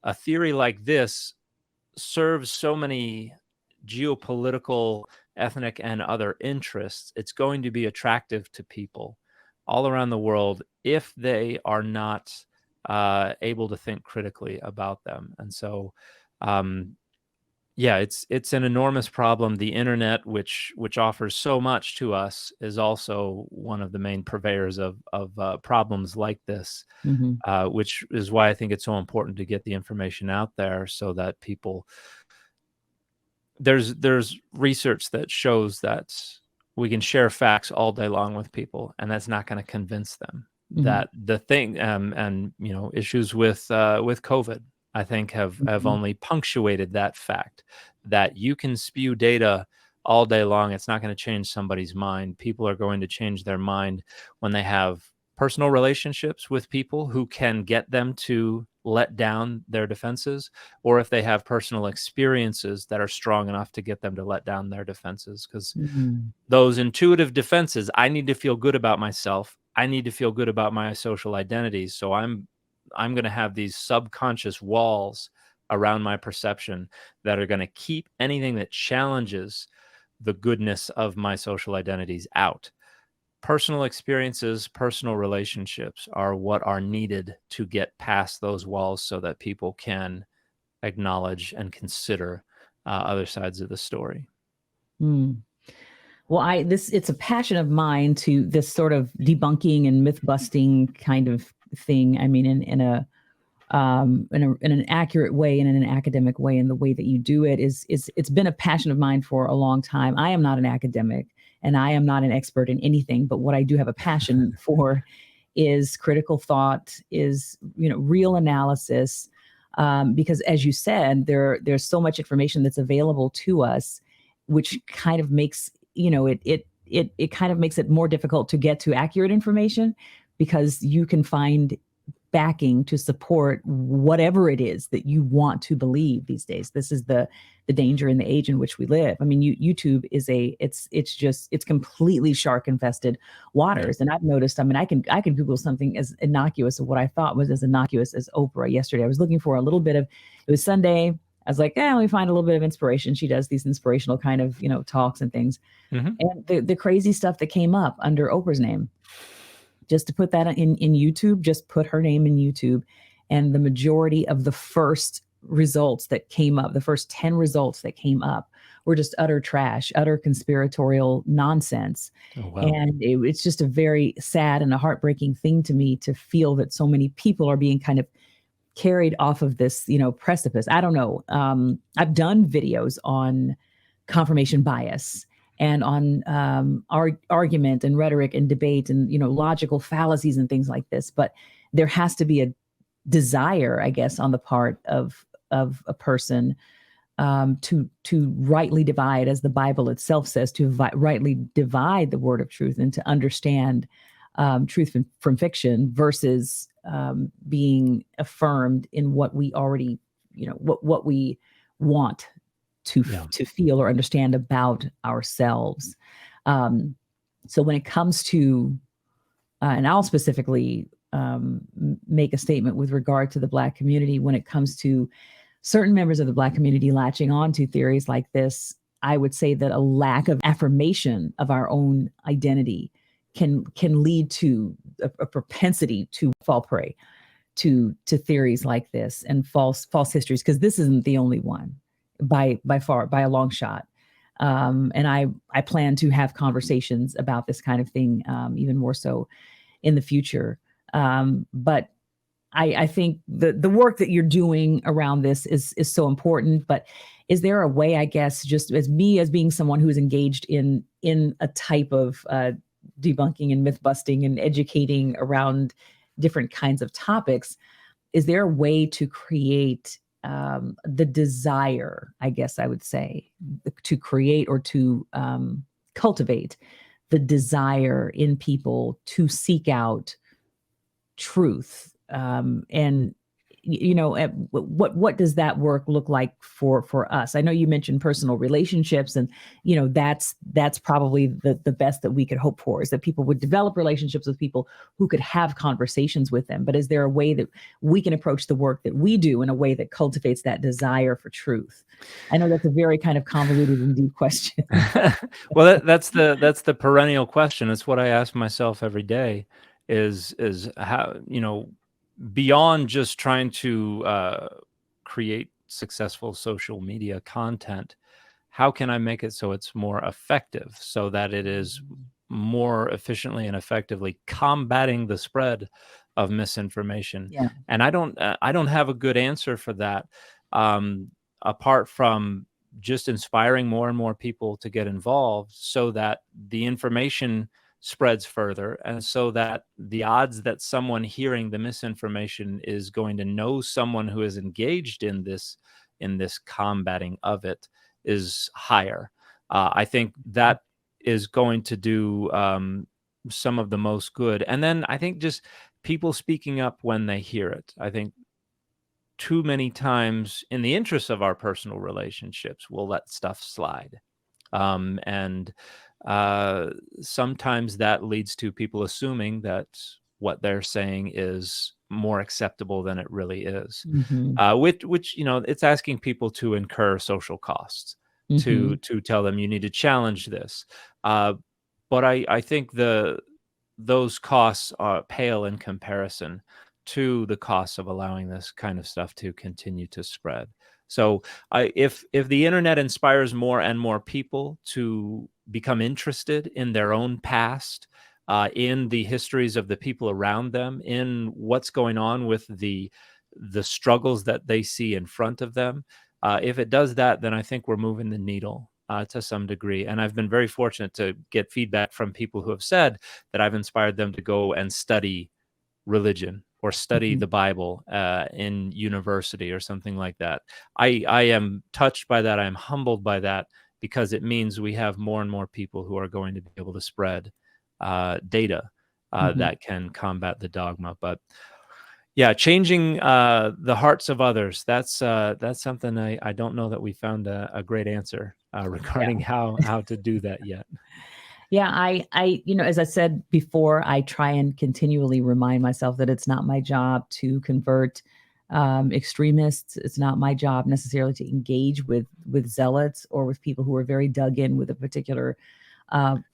a theory like this serves so many geopolitical, ethnic, and other interests, it's going to be attractive to people all around the world if they are not able to think critically about them. And so, um, yeah, it's an enormous problem. The internet, which offers so much to us, is also one of the main purveyors of problems like this, Mhm. which is why I think it's so important to get the information out there so that people there's research that shows that we can share facts all day long with people, and that's not going to convince them Mhm. that the thing and issues with COVID, I think have Mhm. only punctuated that fact that you can spew data all day long. It's not going to change somebody's mind. People are going to change their mind when they have personal relationships with people who can get them to let down their defenses, or if they have personal experiences that are strong enough to get them to let down their defenses. Because Mhm. those intuitive defenses, I need to feel good about myself. I need to feel good about my social identities. So I'm going to have these subconscious walls around my perception that are going to keep anything that challenges the goodness of my social identities out. Personal experiences, personal relationships are what are needed to get past those walls so that people can acknowledge and consider other sides of the story. Mm. Well, it's a passion of mine to this sort of debunking and myth busting kind of thing. I mean, in an accurate way and in an academic way, and the way that you do it is it's been a passion of mine for a long time. I am not an academic and I am not an expert in anything, but what I do have a passion for is critical thought, is real analysis, because as you said, there's so much information that's available to us, which kind of makes it kind of makes it more difficult to get to accurate information, because you can find backing to support whatever it is that you want to believe these days. This is the danger in the age in which we live. I mean, YouTube is it's completely shark infested Yeah. waters. And I've noticed, I mean, I can Google something as innocuous of what I thought was as innocuous as Oprah yesterday. I was looking for a little bit of, it was Sunday. I was like, let me find a little bit of inspiration. She does these inspirational kind of, talks and things. Hmm. And the crazy stuff that came up under Oprah's name, just to put that in YouTube, just put her name in YouTube. And the majority of the first results that came up, the first 10 results that came up, were just utter trash, utter conspiratorial nonsense. Oh, wow. And it's just a very sad and a heartbreaking thing to me to feel that so many people are being kind of carried off of this, precipice. I don't know. I've done videos on confirmation bias and on argument and rhetoric and debate and logical fallacies and things like this. But there has to be a desire, I guess, on the part of a person to rightly divide, as the Bible itself says, to rightly divide the word of truth and to understand truth from fiction versus being affirmed in what we already, what we want to feel or understand about ourselves. So when it comes to, and I'll specifically make a statement with regard to the Black community, when it comes to certain members of the Black community latching on to theories like this, I would say that a lack of affirmation of our own identity can lead to a propensity to fall prey to theories like this and false histories, because this isn't the only one by far, by a long shot. And I plan to have conversations about this kind of thing, even more so in the future. But I think the work that you're doing around this is so important. But is there a way, I guess, just as being someone who is engaged in a type of debunking and myth busting and educating around different kinds of topics, is there a way to create the desire, I guess I would say, to create or to cultivate the desire in people to seek out truth? And what does that work look like for us? I know you mentioned personal relationships, and that's probably the best that we could hope for, is that people would develop relationships with people who could have conversations with them. But is there a way that we can approach the work that we do in a way that cultivates that desire for truth? I know that's a very kind of convoluted and deep question. Well, that's the perennial question. It's what I ask myself every day, is how, beyond just trying to create successful social media content, how can I make it so it's more effective, so that it is more efficiently and effectively combating the spread of misinformation? Yeah. And I don't have a good answer for that, apart from just inspiring more and more people to get involved, so that the information spreads further, and so that the odds that someone hearing the misinformation is going to know someone who is engaged in this combating of it is higher. I think that is going to do some of the most good. And then I think just people speaking up when they hear it. I think too many times, in the interest of our personal relationships, we'll let stuff slide. And sometimes that leads to people assuming that what they're saying is more acceptable than it really is. Mm-hmm. Which it's asking people to incur social costs, Mm-hmm. to tell them you need to challenge this. But I think those costs pale in comparison to the costs of allowing this kind of stuff to continue to spread. So if the internet inspires more and more people to become interested in their own past, in the histories of the people around them, in what's going on with the struggles that they see in front of them, if it does that, then I think we're moving the needle to some degree. And I've been very fortunate to get feedback from people who have said that I've inspired them to go and study religion or study Mm-hmm. the Bible in university or something like that. I am touched by that. I am humbled by that, because it means we have more and more people who are going to be able to spread data Mm-hmm. that can combat the dogma. But yeah, changing the hearts of others, that's something I don't know that we found a great answer regarding how to do that yet. Yeah, I, as I said before, I try and continually remind myself that it's not my job to convert extremists. It's not my job necessarily to engage with zealots or with people who are very dug in with a particular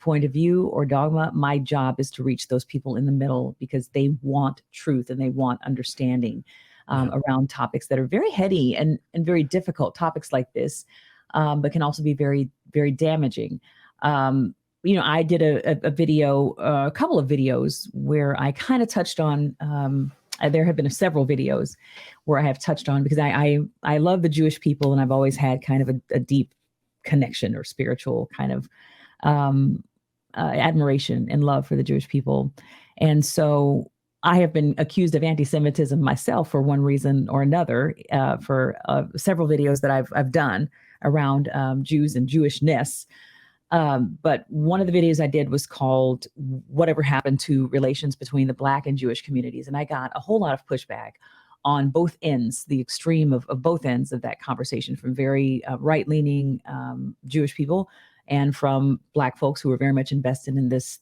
point of view or dogma. My job is to reach those people in the middle, because they want truth and they want understanding around topics that are very heady and very difficult. Topics like this, but can also be very, very damaging. I did a video, a couple of videos where I kind of touched on there have been several videos where I have touched on, because I love the Jewish people, and I've always had kind of a deep connection or spiritual kind of admiration and love for the Jewish people. And so I have been accused of anti-Semitism myself for one reason or another, for several videos that I've done around Jews and Jewishness. But one of the videos I did was called "Whatever Happened to Relations Between the Black and Jewish Communities," and I got a whole lot of pushback on both ends, the extreme of both ends of that conversation, from very right-leaning Jewish people and from Black folks who were very much invested in this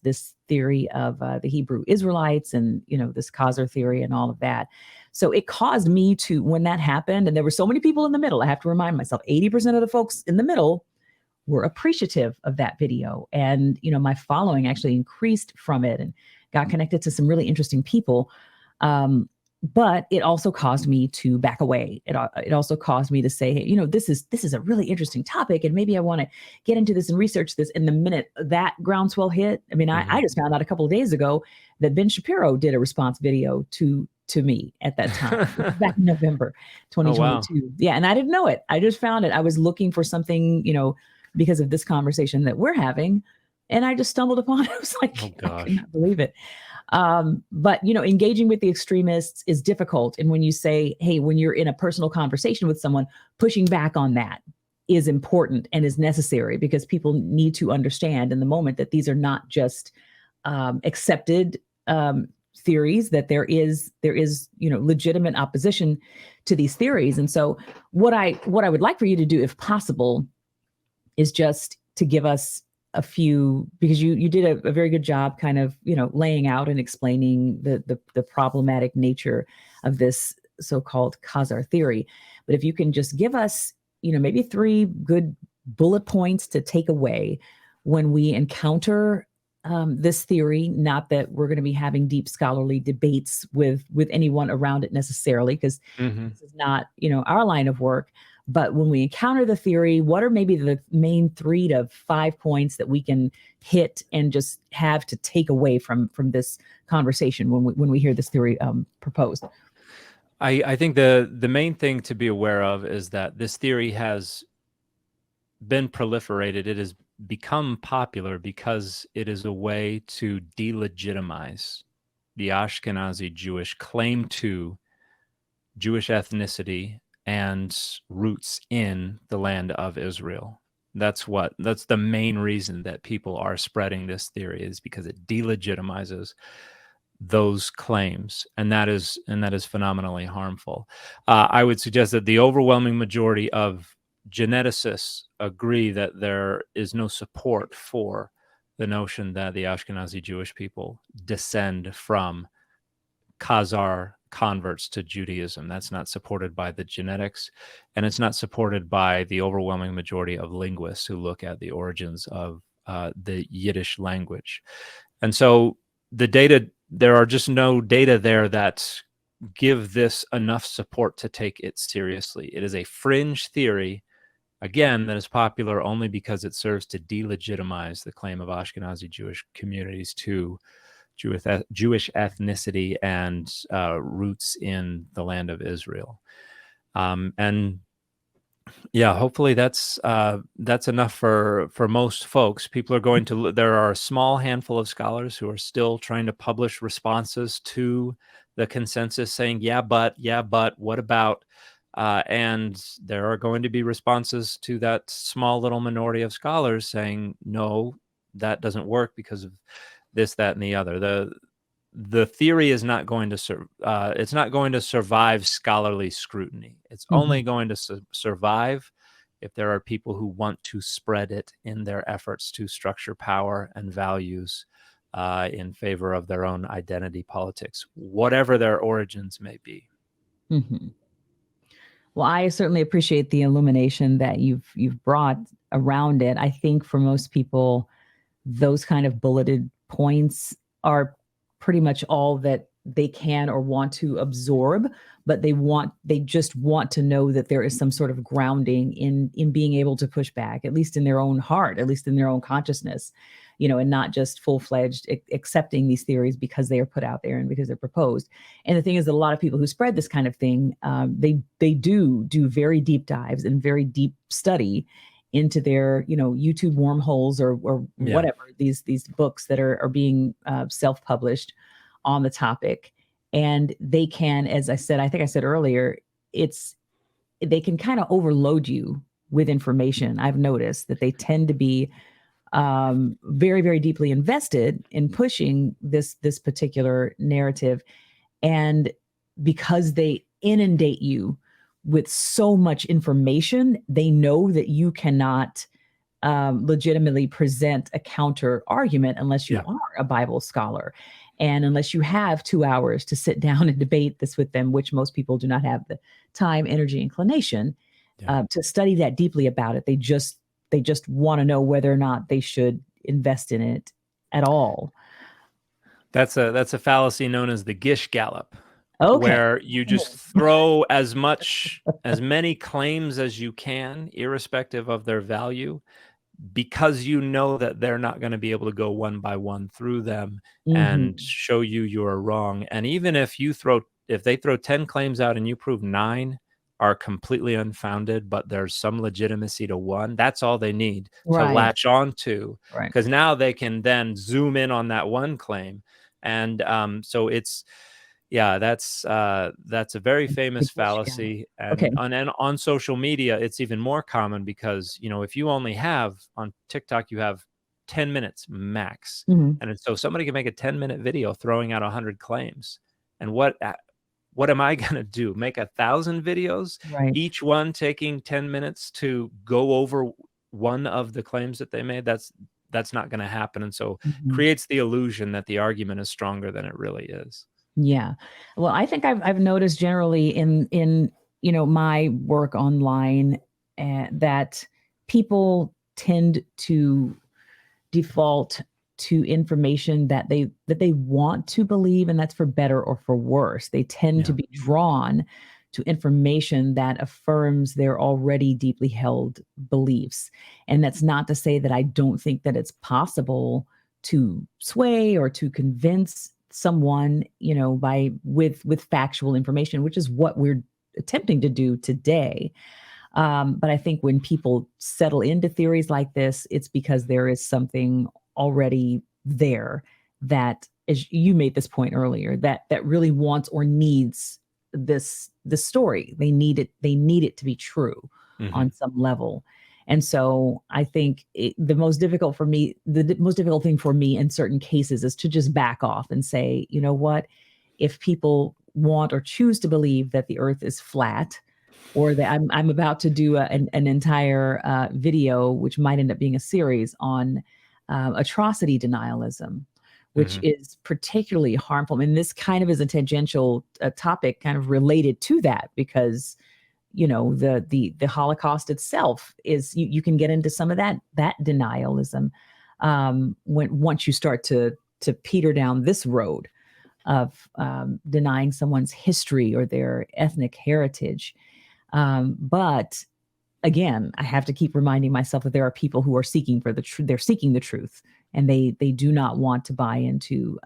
theory of the Hebrew Israelites, and this Khazar Theory and all of that. So it caused me to, when that happened, and there were so many people in the middle, I have to remind myself, 80% of the folks in the middle were appreciative of that video. And, my following actually increased from it and got connected to some really interesting people. But it also caused me to back away. It also caused me to say, hey, this is a really interesting topic, and maybe I want to get into this and research this. And the minute that groundswell hit, I mean, I just found out a couple of days ago that Ben Shapiro did a response video to me at that time, back in November 2022. Oh, wow. Yeah, and I didn't know it. I just found it. I was looking for something, because of this conversation that we're having, and I just stumbled upon it. I was like, I could not believe it. But, engaging with the extremists is difficult. And when you say, hey, when you're in a personal conversation with someone, pushing back on that is important and is necessary, because people need to understand in the moment that these are not just accepted theories, that there is legitimate opposition to these theories. And so what I would like for you to do, if possible, is just to give us a few, because you did a very good job kind of, laying out and explaining the problematic nature of this so-called Khazar theory. But if you can just give us, maybe 3 good bullet points to take away when we encounter this theory. Not that we're going to be having deep scholarly debates with anyone around it necessarily, because this is not, our line of work. But when we encounter the theory, what are maybe the main 3 to 5 points that we can hit and just have to take away from this conversation when we hear this theory proposed? I think the main thing to be aware of is that this theory has been proliferated. It has become popular because it is a way to delegitimize the Ashkenazi Jewish claim to Jewish ethnicity and roots in the land of Israel. That's the main reason that people are spreading this theory, is because it delegitimizes those claims, and that is phenomenally harmful. I would suggest that the overwhelming majority of geneticists agree that there is no support for the notion that the Ashkenazi Jewish people descend from Khazar converts to Judaism. That's not supported by the genetics, and it's not supported by the overwhelming majority of linguists who look at the origins of the Yiddish language. And so there are just no data there that give this enough support to take it seriously. It is a fringe theory, again, that is popular only because it serves to delegitimize the claim of Ashkenazi Jewish communities to Jewish ethnicity and roots in the land of Israel. And yeah, hopefully that's enough for most folks. People are going to, there are a small handful of scholars who are still trying to publish responses to the consensus saying, yeah, but what about, and there are going to be responses to that small little minority of scholars saying, no, that doesn't work because of this, that, and the other. The theory is not going to it's not going to survive scholarly scrutiny. It's only going to survive if there are people who want to spread it in their efforts to structure power and values in favor of their own identity politics, whatever their origins may be. Mm-hmm. Well, I certainly appreciate the illumination that you've brought around it. I think for most people, those kind of bulleted points are pretty much all that they can or want to absorb, but they just want to know that there is some sort of grounding in being able to push back, at least in their own heart, at least in their own consciousness. and not just full-fledged accepting these theories because they are put out there and because they're proposed. And the thing is that a lot of people who spread this kind of thing, they do very deep dives and very deep study into their YouTube wormholes or Yeah. whatever, these books that are being self-published on the topic. And they can, as I said, I think I said earlier, they can kind of overload you with information. I've noticed that they tend to be very, very deeply invested in pushing this particular narrative. And because they inundate you with so much information, they know that you cannot legitimately present a counter argument unless you Yeah. are a Bible scholar. And unless you have 2 hours to sit down and debate this with them, which most people do not have the time, energy, inclination Yeah. to study that deeply about it. They just want to know whether or not they should invest in it at all. That's a fallacy known as the Gish Gallop, Okay. where you just throw as many claims as you can, irrespective of their value, because you know that they're not going to be able to go one by one through them and Mm-hmm. show you you're wrong. And even if they throw 10 claims out and you prove 9 are completely unfounded, but there's some legitimacy to one, that's all they need to Right. latch on to, Right. because now they can then zoom in on that one claim. And so that's a very famous fallacy. Okay. And on social media, it's even more common because, if you only have on TikTok, you have 10 minutes max. Mm-hmm. And so somebody can make a 10-minute video throwing out 100 claims. And what am I going to do? Make 1,000 videos, Right. each one taking 10 minutes to go over one of the claims that they made? That's not going to happen. And so creates the illusion that the argument is stronger than it really is. Yeah. Well, I think I've noticed generally in my work online that people tend to default to information that they want to believe, and that's for better or for worse. They tend to be drawn to information that affirms their already deeply held beliefs. And that's not to say that I don't think that it's possible to sway or to convince someone, with factual information, which is what we're attempting to do today. But I think when people settle into theories like this, it's because there is something already there that, as you made this point earlier, that really wants or needs this story. They need it to be true on some level. And so I think the most difficult thing for me in certain cases is to just back off and say, you know what, if people want or choose to believe that the earth is flat, or that I'm about to do an entire video, which might end up being a series on atrocity denialism, which is particularly harmful. And this kind of is a tangential topic kind of related to that, because the Holocaust itself is, you can get into some of that denialism once you start to peter down this road of denying someone's history or their ethnic heritage. But again, I have to keep reminding myself that there are people who are seeking for the truth. They're seeking the truth, and they do not want to buy into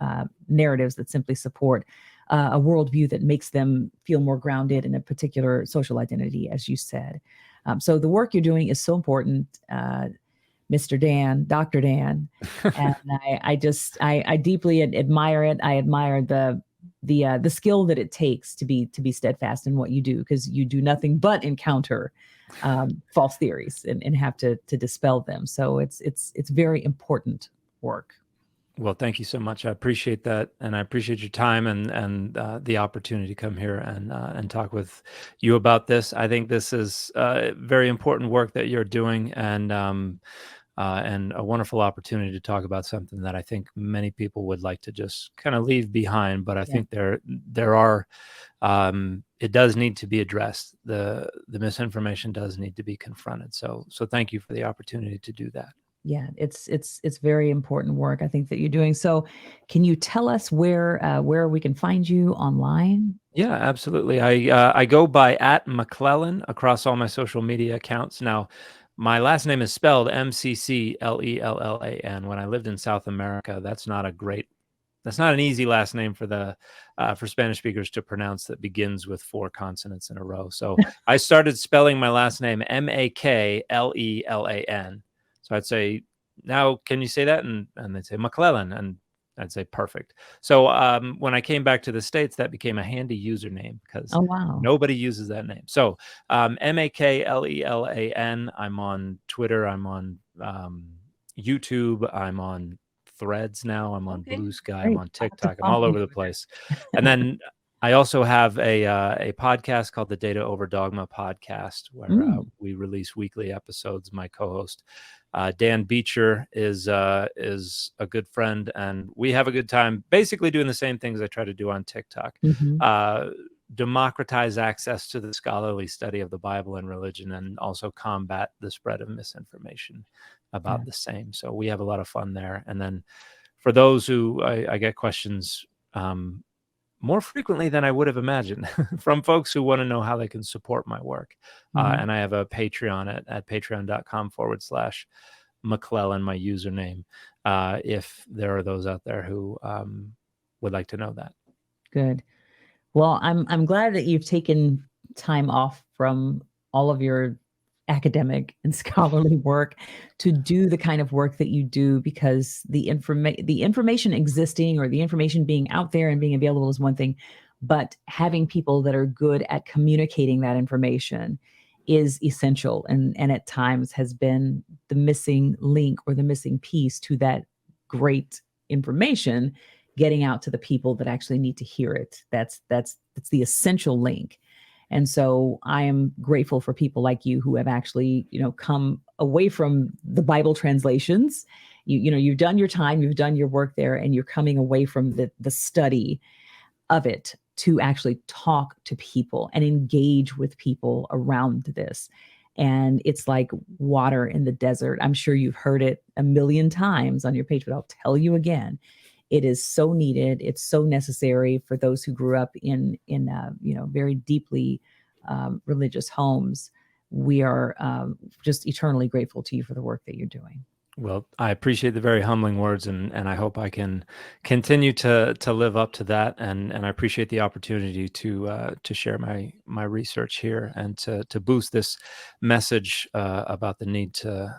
narratives that simply support a worldview that makes them feel more grounded in a particular social identity, as you said. So the work you're doing is so important, Mr. Dan, Dr. Dan, and I deeply admire it. I admire the skill that it takes to be steadfast in what you do, because you do nothing but encounter false theories and have to dispel them. So it's very important work. Well, thank you so much. I appreciate that, and I appreciate your time and the opportunity to come here and talk with you about this. I think this is very important work that you're doing, and a wonderful opportunity to talk about something that I think many people would like to just kind of leave behind. But I think there are it does need to be addressed. The misinformation does need to be confronted. So thank you for the opportunity to do that. Yeah, it's very important work, I think, that you're doing. So can you tell us where we can find you online? Yeah, absolutely. I go by @McClellan across all my social media accounts. Now, My last name is spelled Mcclellan. When I lived in South America, that's not an easy last name for Spanish speakers to pronounce that begins with 4 consonants in a row. So I started spelling my last name McClellan. So I'd say, now can you say that? And they'd say McClellan, and I'd say perfect. So when I came back to the States, that became a handy username because Oh, wow. nobody uses that name. So McClellan. I'm on Twitter. I'm on YouTube. I'm on Threads now. I'm on Okay, Blue Sky. I'm great. on I'll have to TikTok. I'm follow all over you the there. place. And then I also have a podcast called the Data Over Dogma podcast, where we release weekly episodes. My co-host Dan Beecher is a good friend, and we have a good time basically doing the same things I try to do on TikTok. Democratize access to the scholarly study of the Bible and religion, and also combat the spread of misinformation about the same. So we have a lot of fun there. And then for those who I get questions more frequently than I would have imagined from folks who want to know how they can support my work. And I have a Patreon at patreon.com/McClellan, my username, if there are those out there who would like to know that. Good. Well, I'm glad that you've taken time off from all of your academic and scholarly work to do the kind of work that you do, because the information existing, or the information being out there and being available, is one thing, but having people that are good at communicating that information is essential, and at times has been the missing link or the missing piece to that great information getting out to the people that actually need to hear it. That's the essential link. And so I am grateful for people like you who have actually, come away from the Bible translations. You've done your time, you've done your work there, and you're coming away from the study of it to actually talk to people and engage with people around this. And it's like water in the desert. I'm sure you've heard it a million times on your page, but I'll tell you again. It is so needed. It's so necessary for those who grew up in very deeply religious homes. We are just eternally grateful to you for the work that you're doing. Well, I appreciate the very humbling words, and I hope I can continue to live up to that. And I appreciate the opportunity to share my research here, and to boost this message about the need to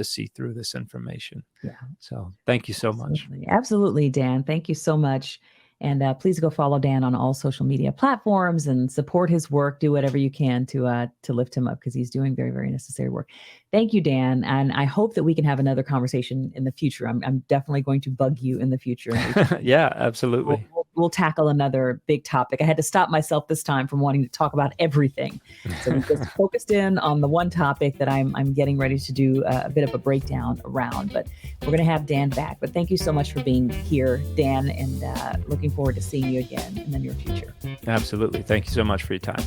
see through this information. Yeah. So thank you so much. Absolutely, Dan. Thank you so much. And please go follow Dan on all social media platforms and support his work. Do whatever you can to lift him up, because he's doing very, very necessary work. Thank you, Dan. And I hope that we can have another conversation in the future. I'm definitely going to bug you in the future. Yeah, absolutely. We'll tackle another big topic. I had to stop myself this time from wanting to talk about everything. So we just focused in on the one topic that I'm getting ready to do a bit of a breakdown around. But we're going to have Dan back. But thank you so much for being here, Dan, and looking forward to seeing you again in the near future. Absolutely. Thank you so much for your time.